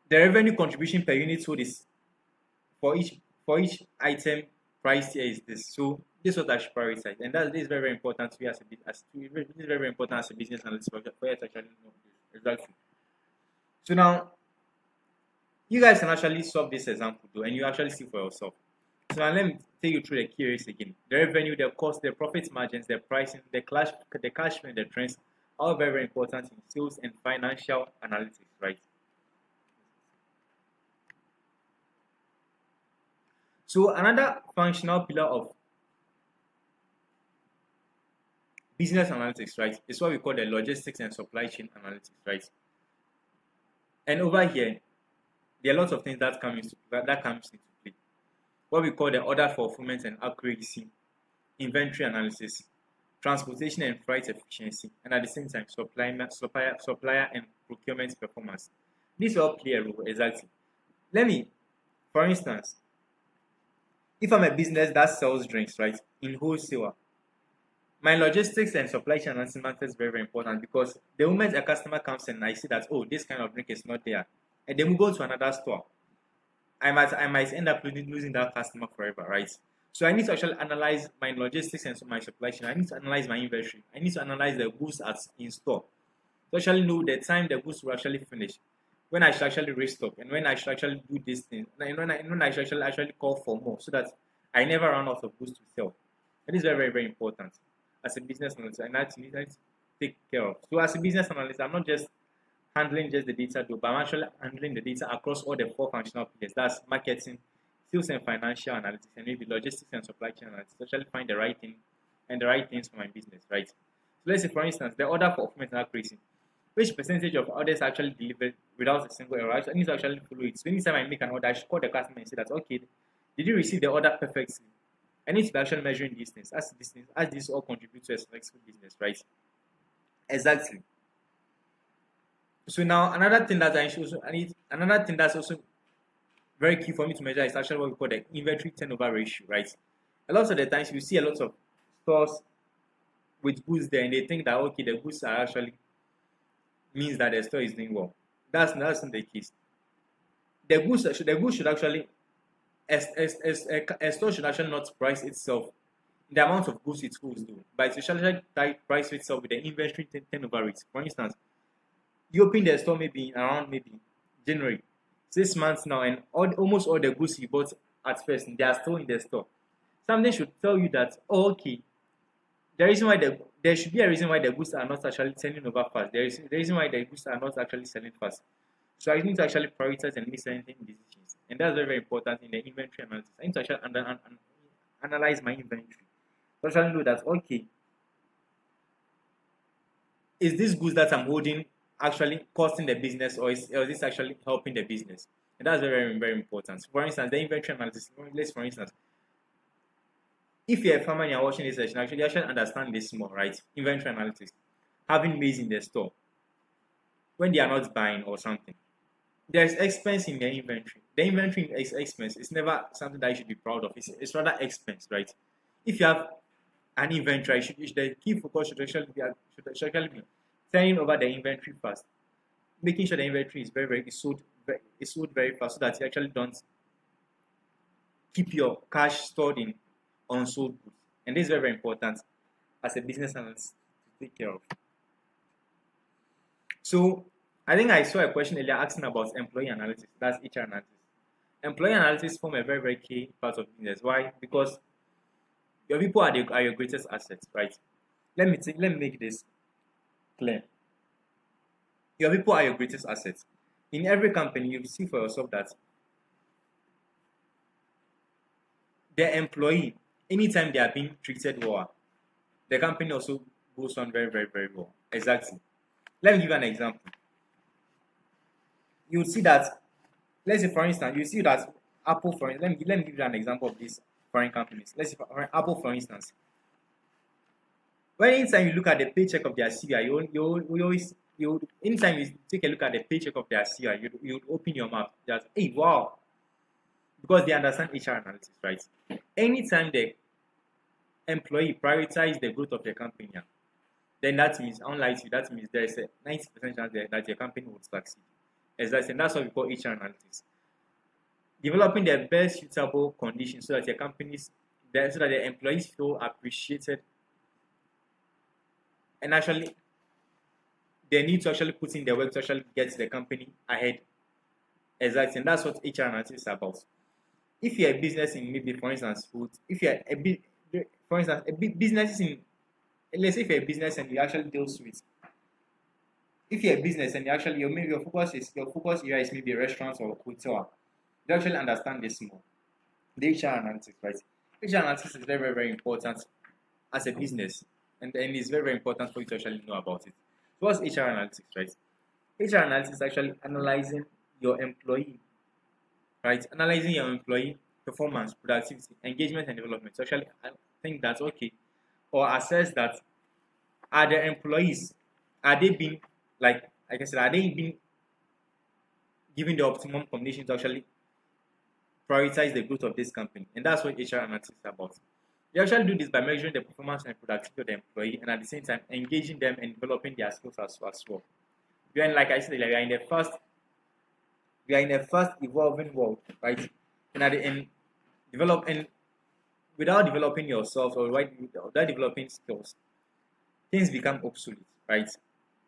the revenue contribution per unit sold is for each item price here is this. So this is what I should prioritize, and this is very, very important to you this is very, very important as a business analyst for you to actually know this exactly. So now you guys can actually solve this example though, and you actually see for yourself. So now let me take you through the key areas again: the revenue, the cost, the profit margins, the pricing, the cash flow, and the trends. All very, very important in sales and financial analytics, right? So another functional pillar of business analytics, right, is what we call the logistics and supply chain analytics, right? And over here, there are lots of things that comes into play. What we call the order fulfillment and accuracy, inventory analysis, transportation and freight efficiency, and at the same time, supplier and procurement performance. These all play a role exactly. For instance, if I'm a business that sells drinks, right, in wholesale, my logistics and supply chain analysis is very, very important because the moment a customer comes in and I see that, oh, this kind of drink is not there, and then we go to another store, I might end up losing that customer forever, right? So I need to actually analyze my logistics and my supply chain. I need to analyze my inventory. I need to analyze the goods in store to actually know the time the goods will actually finish, when I should actually restock, and when I should actually do this thing, and when I should actually call for more, so that I never run out of goods to sell. It is very, very, very important as a business analyst. I need to take care of. So as a business analyst, I'm not just handling just the data though, but I'm actually handling the data across all the four functional pillars. That's marketing, sales and financial analytics, and maybe logistics and supply chain analytics to actually find the right thing and the right things for my business, right? So let's say, for instance, the order fulfillment and accuracy. Which percentage of orders actually delivered without a single error? I need to actually follow it. So anytime I make an order, I should call the customer and say that, okay, did you receive the order perfectly? I need to be actually measuring these things, as this all contribute to a successful business, right? Exactly. So now another thing that's also very key for me to measure is actually what we call the inventory turnover ratio, right? A lot of the times you see a lot of stores with goods there, and they think that okay, the goods are actually means that the store is doing well. That's not the case. The goods should actually a store should actually not price itself in the amount of goods it holds, though, but it should actually price itself with the inventory turnover rate. For instance, you open the store maybe around maybe January, 6 months now, and almost all the goods you bought at first, they are still in the store. Something should tell you that, oh, okay, there should be a reason why the goods are not actually selling over fast. There is the reason why the goods are not actually selling fast. So I need to actually prioritize and make certain decisions, and that's very, very important in the inventory analysis. I need to actually analyze my inventory to actually know that okay, is this goods that I'm holding actually costing the business, or is this actually helping the business? And that's very, very, very important. For instance, the inventory analysis. For instance, if you're a farmer and you're watching this session, you actually understand this more, right? Inventory analytics. Having maize in the store when they are not buying or something. There's expense in the inventory. The inventory expense is never something that you should be proud of. It's rather expense, right? If you have an inventory, the key focus should actually be turning over the inventory fast, making sure the inventory is sold very fast, so that you actually don't keep your cash stored in unsold goods. And this is very, very important as a business analyst to take care of. So I think I saw a question earlier asking about employee analytics. That's HR analytics. Employee analytics form a very, very key part of business. Why? Because your people are your greatest assets, right? Let me make this clear. Your people are your greatest assets. In every company, you see for yourself that their employee, anytime they are being treated well, the company also goes on very, very, very well. Exactly. Let me give you an example. You would see that, let's say for instance, you see that Apple, for let me give you an example of these foreign companies. Let's say for Apple, for instance, when anytime you look at the paycheck of their CEO, you always anytime you take a look at the paycheck of their CEO, you open your mouth that, hey, wow, because they understand HR analytics, right? Anytime the employee prioritize the growth of the company, then that means, unlike you, that means there is a 90% chance that your company would succeed. Exactly, and that's what we call HR analytics. Developing the best suitable conditions so that your companies, so that the employees feel appreciated, and actually they need to actually put in their work to actually get the company ahead. Exactly, and that's what HR analytics is about. If you're a business in, maybe for instance food, if you're a bit, for instance, a big business in, let's say if you're a business and you actually deal with, if you're a business and you actually maybe your focus area is maybe restaurants or hotel, you actually understand this more. The HR analytics, right? HR analytics is very, very, very important as a business, and it's very, very important for you to actually know about it. So what's HR analytics, right? HR analytics is actually analyzing your employee, right? Analyzing your employee performance, productivity, engagement, and development. So actually, I think that's okay, or assess that, are the employees, are they being, like I said, are they being given the optimum conditions to actually prioritize the growth of this company? And that's what HR analytics is about. You actually do this by measuring the performance and productivity of the employee, and at the same time engaging them and developing their skills as well. We are in, like I said, we are in a fast evolving world, right? And at the end, develop and without developing yourself, or without developing skills, things become obsolete, right?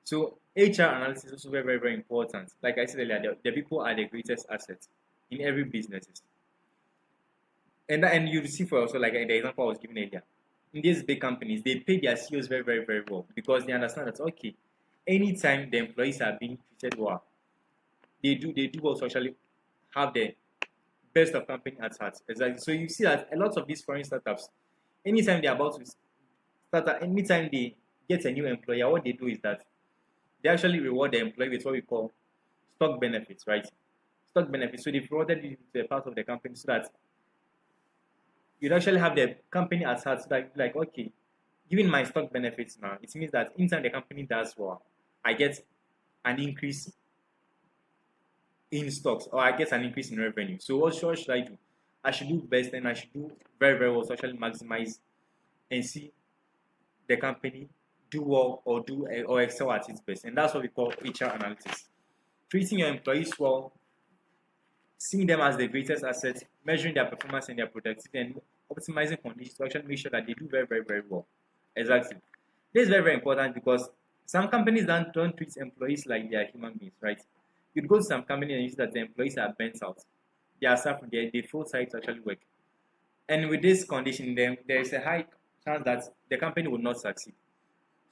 So HR analysis is also very, very, very important. Like I said earlier, the people are the greatest assets in every business. And you see for also, like the example I was giving earlier, in these big companies, they pay their CEOs very, very, very well, because they understand that, okay, anytime the employees are being treated well, they do also actually have the best of company at heart. Exactly. So you see that a lot of these foreign startups, anytime they're about to start, anytime they get a new employer, what they do is that they actually reward the employee with what we call stock benefits, right? Stock benefits. So they've rewarded you to a part of the company so that you'd actually have the company at heart. So that, like, okay, given my stock benefits now, it means that anytime the company does well, I get an increase in stocks, or I get an increase in revenue. So what should I do? I should do best, and I should do very, very well to actually maximize and see the company do well, or excel at its best. And that's what we call HR analytics. Treating your employees well, seeing them as the greatest asset, measuring their performance and their productivity, and optimizing conditions to actually make sure that they do very, very, very well. Exactly. This is very, very important, because some companies don't treat employees like they are human beings, right? You'd go to some company and you see that the employees are burnt out. They are suffering, they feel tired to actually work. And with this condition, then there is a high chance that the company will not succeed.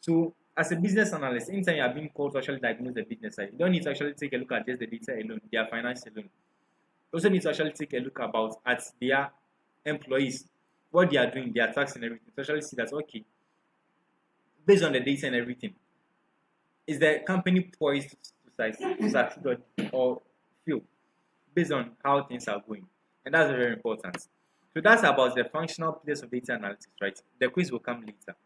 So, as a business analyst, anytime you are being called to actually diagnose the business side, you don't need to actually take a look at just the data alone, their finance alone. You also need to actually take a look at their employees, what they are doing, their tax and everything, to actually see that, okay, based on the data and everything, is the company poised to succeed or fail based on how things are going? And that's very important. So that's about the functional pillars of data analytics, right? The quiz will come later.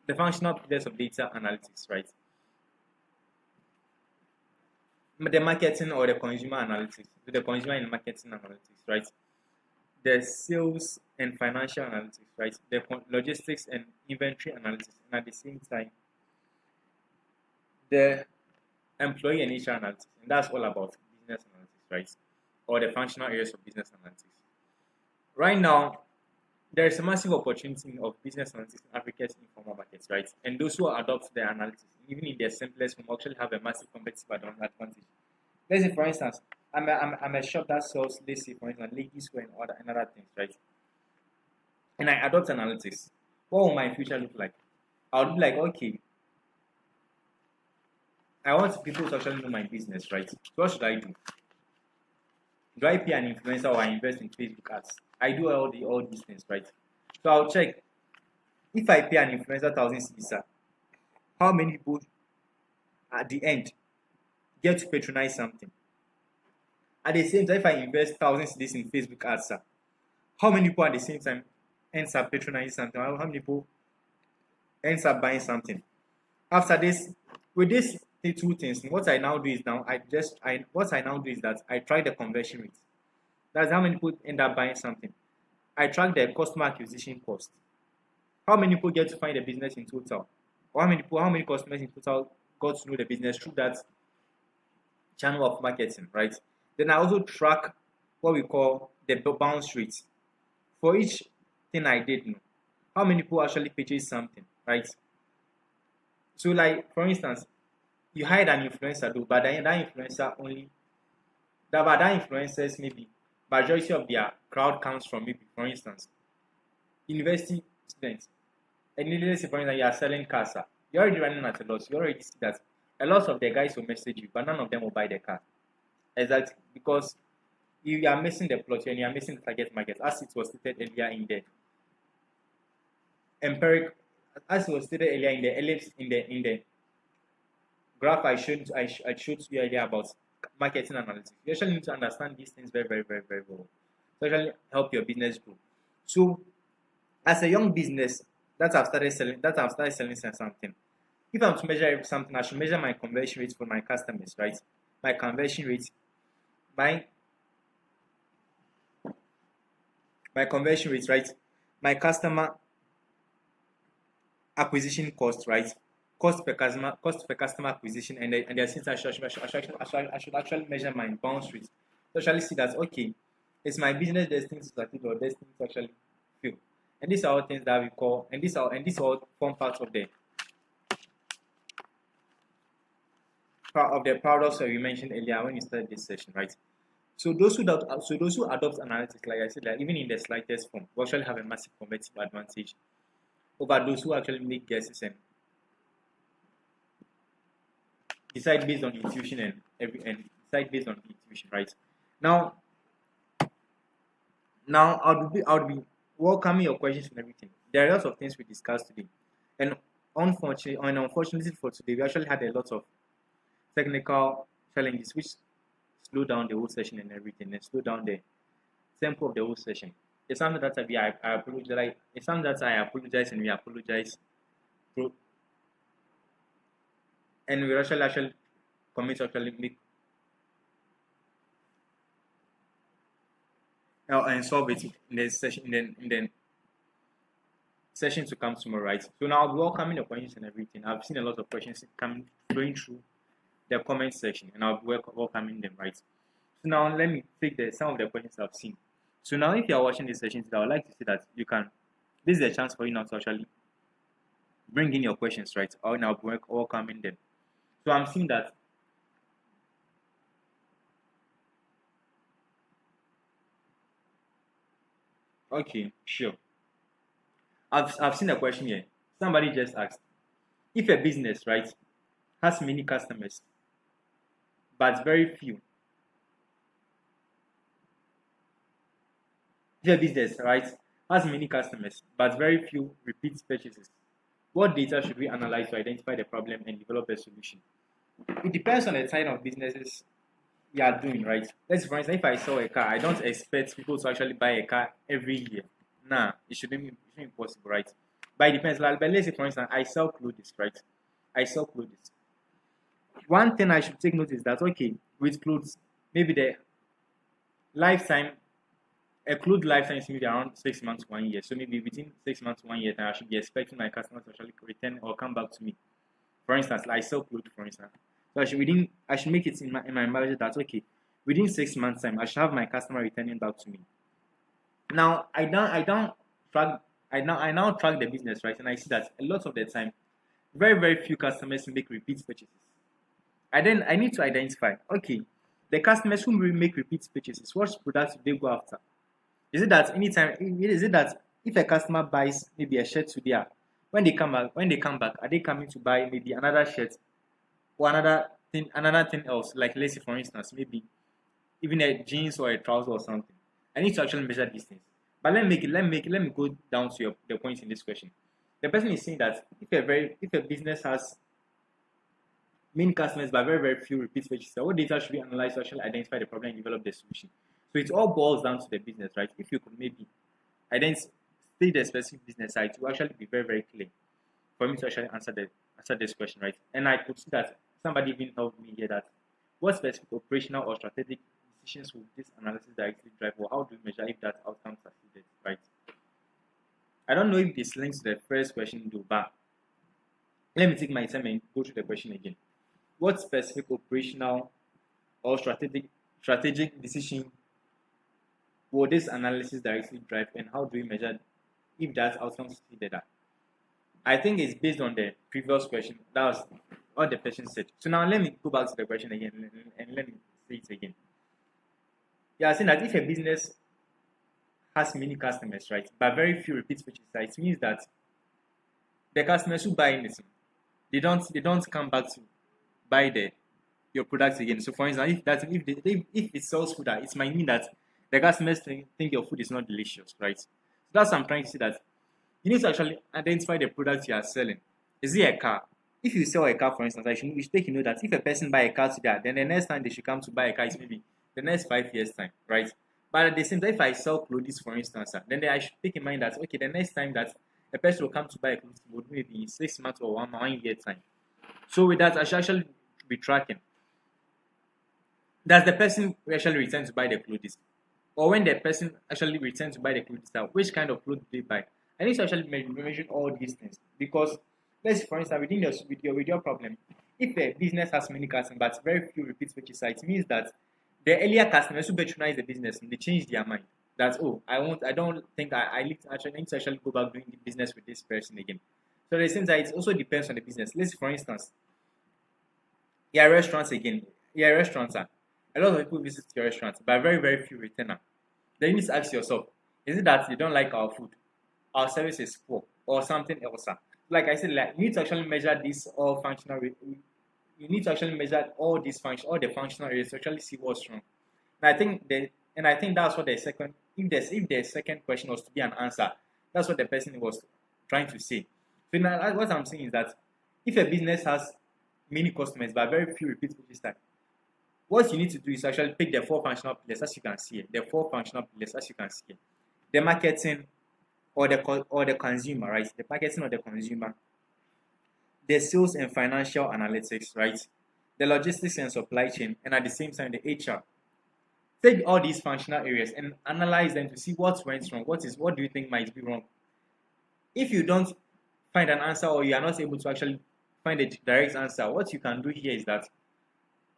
The functional pillars of data analytics, right? The marketing or the consumer analytics, the consumer and marketing analytics, right? The sales and financial analytics, right? The logistics and inventory analytics, and at the same time, the employee and HR analytics, and that's all about business analytics, right? Or the functional areas of business analytics. Right now, there is a massive opportunity of business analytics in Africa's informal markets, right? And those who adopt the analytics, even in their simplest form, actually have a massive competitive advantage. Let's say, for instance, I'm a shop that sells, let's say, for instance, ladies wear and other things, right? And I adopt analytics. What will my future look like? I would be like, okay, I want people to actually know my business, right? So what should I do? Do I pay an influencer or I invest in Facebook ads? I do all these things, right? So I'll check if I pay an influencer 1,000 cedis, how many people at the end get to patronize something? At the same time, if I invest 1,000 cedis in Facebook ads, how many people at the same time ends up patronizing something? How many people ends up buying something? After this, with these two things, what I now do is that I try the conversion rate. That's how many people end up buying something. I track the customer acquisition cost. How many people get to find the business in total? Or how many customers in total got to know the business through that channel of marketing, right? Then I also track what we call the bounce rate. For each thing I did, how many people actually purchase something, right? So, like for instance, you hired an influencer, though, but that influencer only that influencers maybe majority of their crowd comes from maybe, for instance, university students. And let's say for instance you are selling cars, you're already running at a loss. You already see that a lot of the guys will message you, but none of them will buy the car. Exactly, because you are missing the plot and you are missing the target market, as it was stated earlier in the empiric, as it was stated earlier in the ellipse in the graph I showed you earlier about marketing analytics. You actually need to understand these things very, very, very, very well to actually help your business grow. So, as a young business that I've started selling something, if I'm to measure something, I should measure my conversion rate for my customers, right? My conversion rate, my conversion rate, right? My customer acquisition cost, right? Cost per customer acquisition, and the since I should actually measure my bounce rate to actually see that okay, it's my business destined to succeed or destined to actually fail. And these are all things that we call, and these all form parts of the paradox that we mentioned earlier when you started this session, right? So those who adopt analytics, like I said, like even in the slightest form, will actually have a massive competitive advantage over those who actually make guesses and decide based on intuition and decide based on intuition, right? Now, I would be welcoming your questions and everything. There are lots of things we discussed today, and unfortunately for today, we actually had a lot of technical challenges which slowed down the whole session and everything, and slowed down the tempo of the whole session. It's something that I apologize. It's something that I apologize and we apologize, and we actually commit to actually make and solve it in the session in the session to come tomorrow, right? So now I'll be welcoming the questions and everything. I've seen a lot of questions coming flowing through the comment section, and I'll be welcoming them, right? So now let me take some of the questions I've seen. So now if you are watching this session today, I would like to say that you can. This is a chance for you now to actually bring in your questions, right? Or now be welcoming them. So I'm seeing that. Okay, sure. I've seen a question here. Somebody just asked, if a business, right, has many customers, but very few. If a business, right, has many customers, but very few repeat purchases, what data should we analyze to identify the problem and develop a solution? It depends on the kind of businesses you are doing, right? Let's for instance, if I sell a car, I don't expect people to actually buy a car every year. Nah, it shouldn't be possible, right? But it depends. Like, but let's say for instance, I sell clothes, right? I sell clothes. One thing I should take note is that okay, with clothes, maybe the lifetime, a clothes lifetime is maybe around 6 months, 1 year. So maybe within 6 months, 1 year, then I should be expecting my customers to actually return or come back to me. For instance, like I sell clothes, for instance. So I should make it in my budget that okay, within 6 months time, I should have my customer returning back to me. Now I now track the business, right, and I see that a lot of the time, very very few customers make repeat purchases. I need to identify okay, the customers who make repeat purchases, what products do they go after? Is it that if a customer buys maybe a shirt today, when they come back, are they coming to buy maybe another shirt or another thing else? Like let's say for instance, maybe even a jeans or a trouser or something. I need to actually measure these things. But let me go down to the points in this question. The person is saying that if a business has many customers but very few repeat purchases, what data should be analyzed to actually identify the problem and develop the solution? So it all boils down to the business, right? If you could maybe identify the specific business side to actually be very clear for me to actually answer this question, right? And I could see that somebody even helped me here that what specific operational or strategic decisions will this analysis directly drive, or how do you measure if that outcome succeeded, right? I don't know if this links to the first question though, but let me take my time and go through the question again. What specific operational or strategic decision will this analysis directly drive, and how do we measure if that outcome succeeded? I think it's based on the previous question. That was what the person said. So now let me go back to the question again and let me say it again. You are saying that if a business has many customers, right, but very few repeat purchases, it means that the customers who buy anything, they don't come back to buy your products again. So for instance, if it sells food, it might mean that the customers think your food is not delicious, right? So that's what I'm trying to say, that you need to actually identify the product you are selling. Is it a car? If you sell a car, for instance, you should take note that if a person buy a car today, then the next time they should come to buy a car is maybe the next 5 years time, right? But at the same time, if I sell clothes, for instance, then I should take in mind that okay, the next time that a person will come to buy a clothes would maybe in 6 months or 1 year time. So with that, I should actually be tracking. Does the person actually return to buy the clothes? Or when the person actually returns to buy the clothes, which kind of clothes do they buy? I need to actually measure all these things because let's say for instance with your problem, if a business has many customers but very few repeat purchases, it means that the earlier customers who patronize the business they change their mind. That oh I don't think I need to actually go back doing the business with this person again. So the same time it also depends on the business. Let's say for instance, yeah, restaurants again. Yeah, restaurants are a lot of people visit your restaurants, but very few return. Then you need to ask yourself, is it that you don't like our food, our service is poor, or something else? Like I said, like you need to actually measure this all functional. You need to actually measure all these function, all the functional areas to actually see what's wrong. And I think that's what the second. If the second question was to be an answer, that's what the person was trying to say. So now what I'm saying is that if a business has many customers but very few repeat purchases, what you need to do is actually pick the four functional pillars as you can see here. The four functional pillars as you can see here. The marketing or the consumer, right? The marketing or the consumer. The sales and financial analytics, right? The logistics and supply chain, and at the same time the HR. Take all these functional areas and analyze them to see what went wrong. What do you think might be wrong? If you don't find an answer or you are not able to actually find a direct answer, what you can do here is that,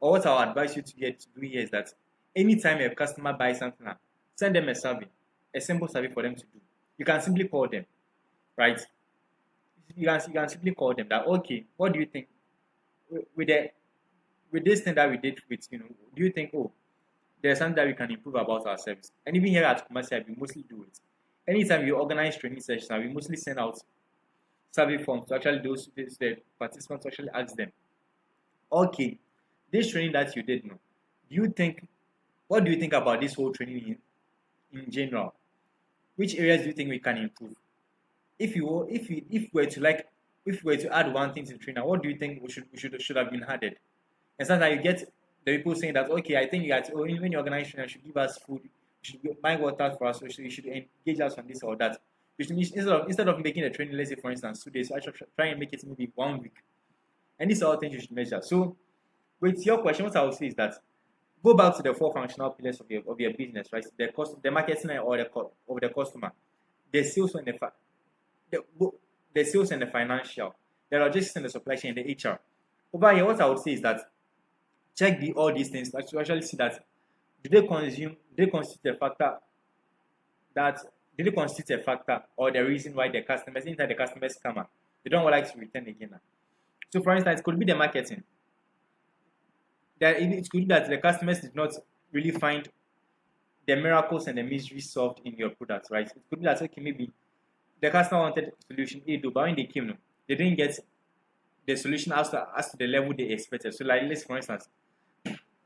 or what I'll advise you to do here is that anytime a customer buys something, send them a survey, a simple survey for them to do. You can simply call them, right? You can simply call them that okay, what do you think with this thing that we did with do you think there's something that we can improve about our service? And even here at Commercial, we mostly do it. Anytime we organize training sessions, we mostly send out survey forms to actually the participants to actually ask them, okay, this training that you did now, what do you think about this whole training in general? Which areas do you think we can improve? If we were to add one thing to the training, what do you think we should have been added? And sometimes you get the people saying that okay, I think when you organize training, you should give us food, you should buy water for us, so you should engage us on this or that. You should, instead of making a training, let's say for instance 2 days, I should try and make it maybe 1 week. And these are all things you should measure. So with your question, what I would say is that go back to the four functional pillars of your business, right? The marketing or the customer, the sales and the sales and the financial, the logistics and the supply chain, and the HR. Over here, what I would say is that check all these things to actually see that do they constitute a factor or the reason why the customers, anytime the customers come up, they don't like to return again. So for instance, it could be the marketing. That it could be that the customers did not really find the miracles and the mysteries solved in your products, right? It could be that okay, maybe the customer wanted solution A, but when they came, they didn't get the solution as to the level they expected. So, like, let's for instance,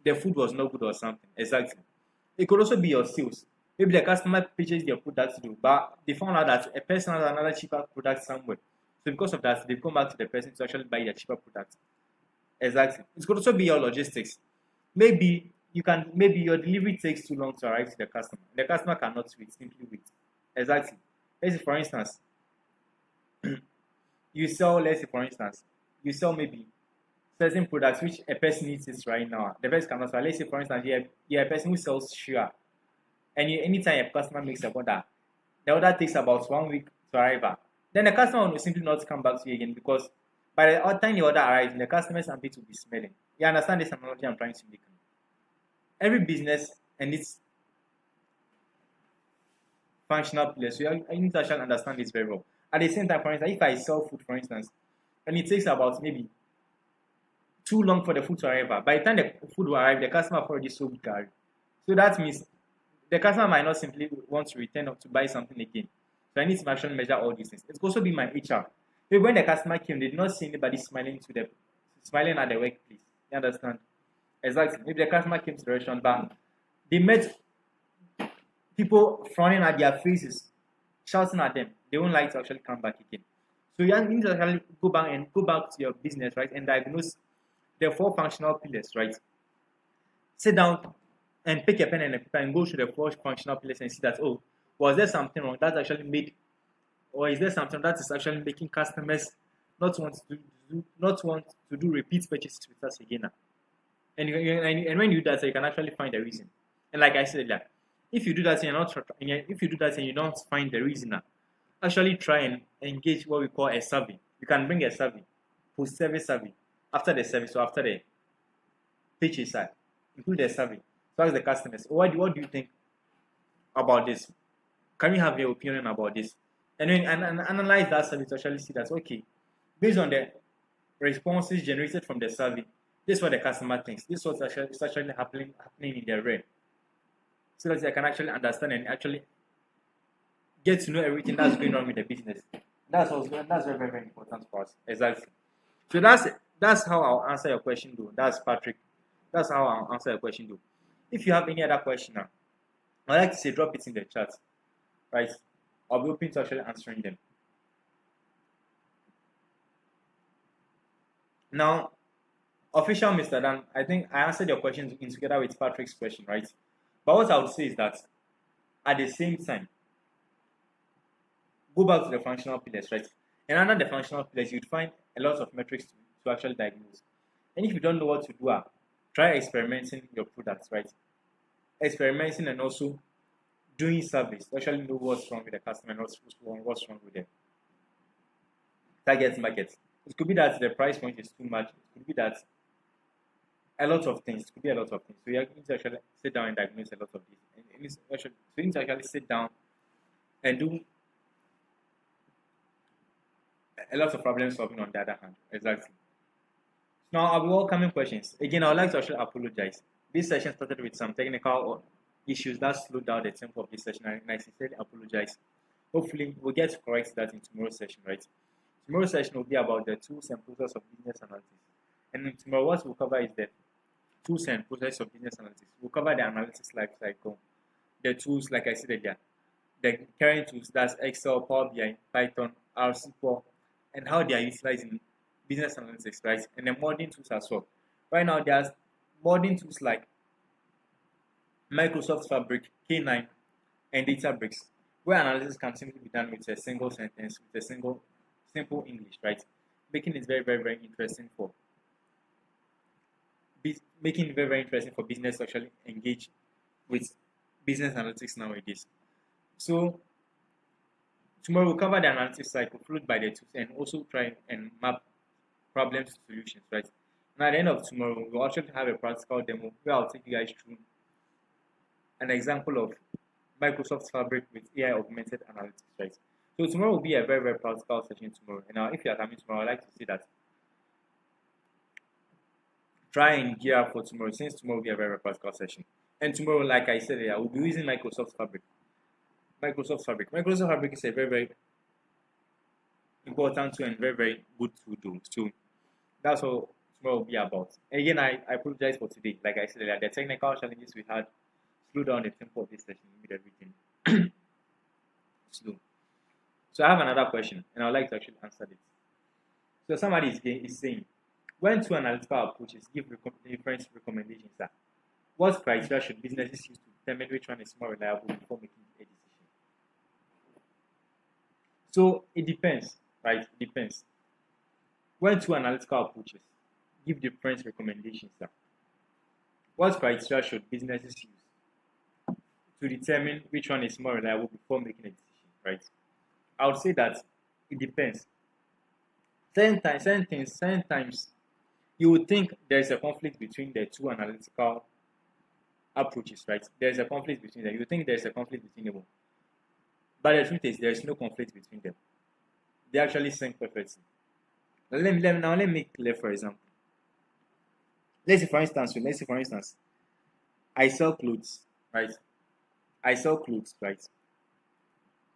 the food was not good or something. Exactly. It could also be your sales. Maybe the customer purchased your product too, but they found out that a person has another cheaper product somewhere. So because of that, they come back to the person to actually buy their cheaper product. Exactly. It could also be your logistics. Maybe your delivery takes too long to arrive to the customer. The customer cannot wait, simply wait. Exactly. Let's say for instance, you sell maybe certain products which a person needs it right now. The person cannot sell. Let's say for instance, you're a person who sells sugar, and anytime a customer makes a order, the order takes about 1 week to arrive. Then the customer will simply not come back to you again because by the time the order arrives, the customer's armpit will be smelling. You understand this analogy I'm trying to make? Every business and its functional pillars. So you need to actually understand this very well. At the same time, for instance, if I sell food, for instance, and it takes about maybe too long for the food to arrive, by the time the food will arrive, the customer already sold Gary. So that means the customer might not simply want to return or to buy something again. So I need to actually measure all these things. It could also be my HR. Maybe when the customer came, they did not see anybody smiling at the workplace. You understand? Exactly. Maybe the customer came to the restaurant, but they met people frowning at their faces, shouting at them. They won't like to actually come back again. So you need to actually go back to your business, right, and diagnose the 4 functional pillars, right? Sit down and pick a pen and a paper and go through the 4 functional pillars and see that, oh, was there something wrong that actually made, or is there something that is actually making customers not want to do repeat purchases with us again now? And when you do that, so you can actually find the reason. And like I said earlier, if you do that and you don't find the reason now, actually try and engage what we call a survey. You can bring a survey, post-service survey, after the service or after the purchase side, include the survey. So ask the customers, what do you think about this? Can you have your opinion about this? And then and analyze that survey to actually see that, okay, based on the responses generated from the survey, this is what the customer thinks. This is what's actually happening in their brain. So that they can actually understand and actually get to know everything that's going on with the business. That's very, very important for us. Exactly. So that's how I'll answer your question though. That's Patrick. That's how I'll answer your question though. If you have any other question now, I'd like to say drop it in the chat. Right? I'll be open to actually answering them. Now, official Mr. Dan, I think I answered your question in together with Patrick's question, right? But what I would say is that at the same time, go back to the functional pillars, right? And under the functional pillars, you'd find a lot of metrics to actually diagnose. And if you don't know what to do, try experimenting your products, right? Experimenting and also doing surveys to actually know what's wrong with the customer and what's wrong with them. Target market. It could be that the price point is too much. It could be that a lot of things. It could be a lot of things. So you need to actually sit down and diagnose a lot of these. So you need to actually sit down and do a lot of problem solving on the other hand. Exactly. Now I'll be welcoming questions. Again, I would like to actually apologize. This session started with some technical issues that slowed down the tempo of this session, and I sincerely apologize. Hopefully, we'll get to correct that in tomorrow's session, right? Tomorrow's session will be about the tools and process of business analysis. And then tomorrow, what we'll cover is the tools and process of business analysis. We'll cover the analytics life cycle, the tools, like I said earlier, the current tools, that's Excel, Power BI, Python, R, SQL, and how they are utilized in business analytics, right? And the modern tools as well. Right now, there's modern tools like Microsoft Fabric, K9, and Databricks, where analysis can simply be done with a single sentence, with a simple English, right? Making it very, very, very interesting for business to actually engage with business analytics nowadays. So tomorrow we'll cover the analytics cycle followed by the tools and also try and map problems to solutions, right? And at the end of tomorrow, we'll actually have a practical demo where I'll take you guys through an example of Microsoft Fabric with AI augmented analytics, right? So tomorrow will be a very, very practical session tomorrow. And now if you are coming tomorrow, I'd like to say that try and gear up for tomorrow, since tomorrow will be a very, very practical session. And tomorrow, like I said, I will be using Microsoft Fabric. Microsoft Fabric is a very, very important to and very, very good to do. So that's what tomorrow will be about. And again, I apologize for today. Like I said earlier, the technical challenges we had slow down the tempo of this session, made everything slow. So I have another question, and I'd like to actually answer this. So somebody is saying, when two analytical approaches give different recommendations, what criteria should businesses use to determine which one is more reliable before making a decision? So it depends, right? It depends. When two analytical approaches give different recommendations, what criteria should businesses use to determine which one is more reliable before making a decision, right? I would say that it depends. Certain times, you would think there is a conflict between the two analytical approaches, right? There is a conflict between them. You think there is a conflict between them, but the truth is there is no conflict between them. They actually sync perfectly. Let me make clear, for example. Let's say for instance, I sell clothes, right? I sell clothes, right?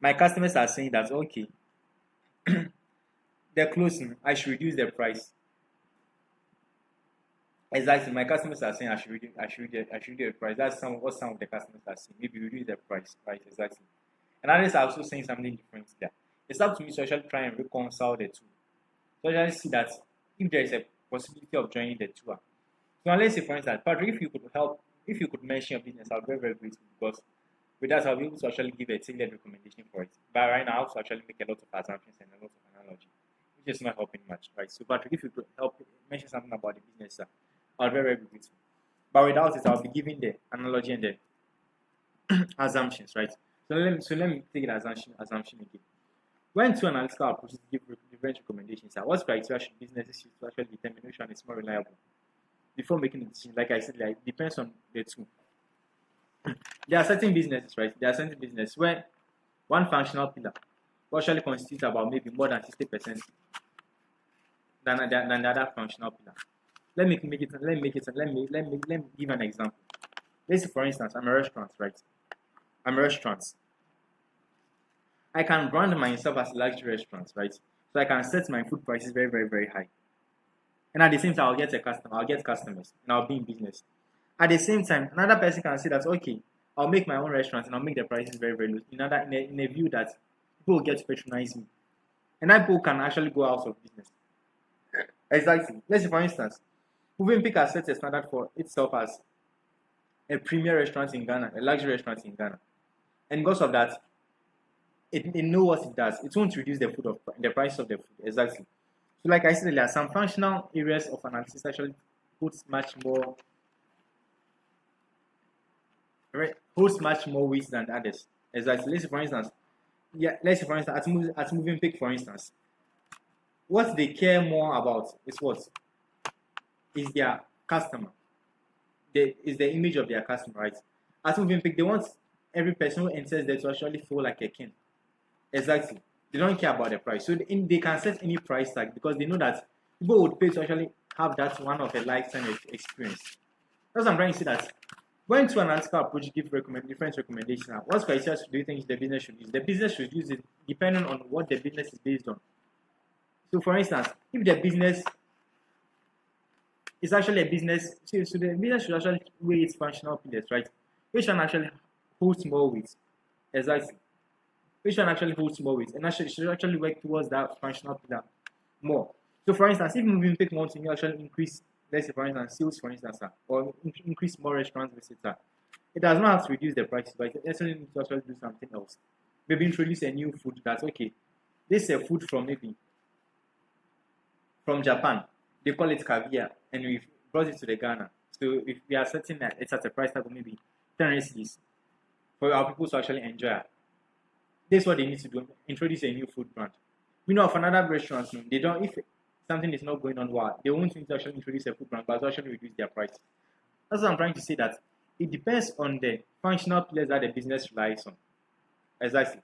My customers are saying that okay, they're closing, I should reduce the price. Exactly, my customers are saying I should reduce the price. That's what some of the customers are saying. Maybe reduce the price, right? Exactly. And others are also saying something different there. It's up to me to actually try and reconcile the two. So I actually see that if there is a possibility of joining the two. So now let's say for instance, Patrick, if you could mention your business, I'll be very, very grateful because with that I'll be able to actually give a tailored recommendation for it. But right now I have to actually make a lot of assumptions and a lot of analogy, which is not helping much, right? So Patrick, if you could help mention something about the business, I'll be very, very grateful. But without it, I'll be giving the analogy and the assumptions, right? So let me take an assumption again. When two analytical approaches give different recommendations, what criteria should businesses use to actually determine which one is more reliable before making a decision? Like I said, like, it depends on the two. There are certain businesses, right? There are certain businesses where one functional pillar will actually constitutes about maybe more than 60% than the other functional pillar. Let me give an example. Let's say, for instance, I'm a restaurant, right? I'm a restaurant. I can brand myself as a luxury restaurant, right? So I can set my food prices very, very, very high. And at the same time, I'll get customers, and I'll be in business. At the same time, another person can say that, okay, I'll make my own restaurant and I'll make the prices very, very low. In a view that people will get to patronize me. And that people can actually go out of business. Exactly. Let's say, for instance, Movenpick has set a standard for itself as a premier restaurant in Ghana, a luxury restaurant in Ghana. And because of that, it knows what it does. It won't reduce the price of the food. Exactly. So like I said earlier, some functional areas of analysis actually holds much more weight than others. Exactly. Let's say for instance, at Movenpick, for instance, what they care more about is what? Is their customer. Is the image of their customer, right? At Movenpick, they want every person who enters there to actually feel like a king. Exactly. They don't care about the price. So they can set any price tag because they know that people would pay to actually have that one of a lifetime experience. That's what I'm trying to say, that when two analytical approaches give different recommendations, what criteria do you think the business should use? The business should use it depending on what the business is based on. So for instance, if the business is actually a business, so the business should actually weigh its functional pillars, right? Which one actually holds more weight? Exactly. Which one actually holds more weight? And should actually work towards that functional pillar more. So for instance, if Movenpick wants to actually increase, let's say for instance, sales, for instance, or increase more restaurants visits, it does not have to reduce the prices, but it actually needs to actually do something else. Maybe introduce a new food that's okay. This is a food from Japan. They call it caviar, and we've brought it to the Ghana. So if we are certain that it's at a price tag of maybe 10 cedis for our people to actually enjoy. This is what they need to do: introduce a new food brand. We know of another restaurant, they don't. If something is not going on well, they won't need to actually introduce a food brand, but to actually reduce their price. That's what I'm trying to say. That it depends on the functional pillars that the business relies on. Exactly.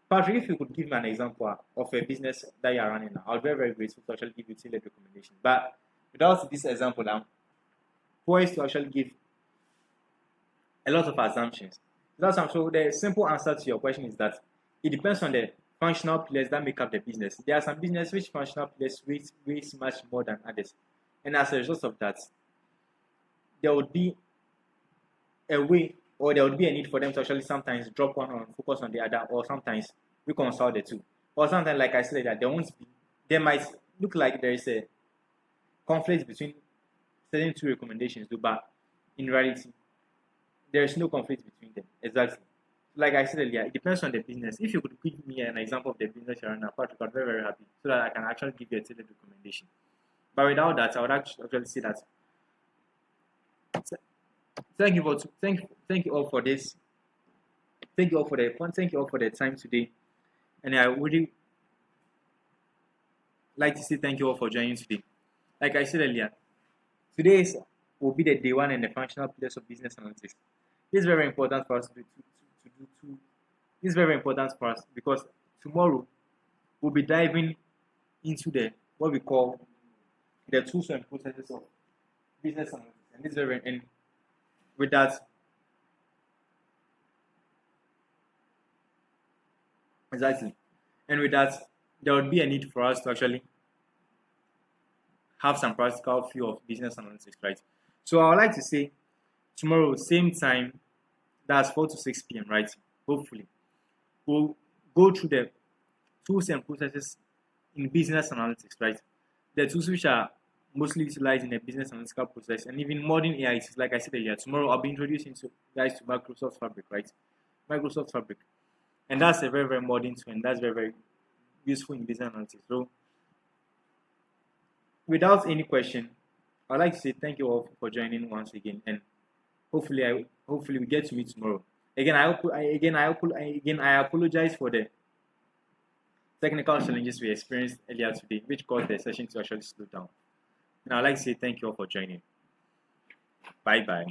Patrick, if you could give me an example of a business that you are running now, I'll be very, very grateful to actually give you tailored recommendations. But without this example, I'm poised to actually give a lot of assumptions. So the simple answer to your question is that it depends on the functional pillars that make up the business. There are some business which functional pillars weighs much more than others, and as a result of that, there would be a way, or there would be a need for them to actually sometimes drop one and focus on the other, or sometimes reconcile the two, or sometimes, like I said, that there might look like there is a conflict between certain two recommendations, but in reality, there is no conflict between them. Exactly. Like I said earlier, it depends on the business. If you could give me an example of the business you're running, Patrick, I'm very, very happy, so that I can actually give you a tailored recommendation. But without that, I would actually say that thank you all for this. Thank you all for the fun. Thank you all for the time today, and I would really like to say thank you all for joining today. Like I said earlier, today will be the day one and the functional pillars of business analytics. This is very important for us to do. This is very important for us because tomorrow we'll be diving into the what we call the tools and processes of business analytics, and this is very and with that, exactly, and with that, there would be a need for us to actually have some practical view of business analytics, right? So I would like to say tomorrow, same time, that's 4 to 6 p.m., right? Hopefully, we'll go through the tools and processes in business analytics, right? The tools which are mostly utilized in the business analytical process, and even modern AI. Like I said earlier, tomorrow I'll be introducing you guys to Microsoft Fabric, right? Microsoft Fabric, and that's a very, very modern tool, and that's very, very useful in business analytics. So, without any question, I'd like to say thank you all for joining once again, and hopefully we get to meet tomorrow. Again, I apologize for the technical challenges we experienced earlier today, which caused the session to actually slow down. And I'd like to say thank you all for joining. Bye bye.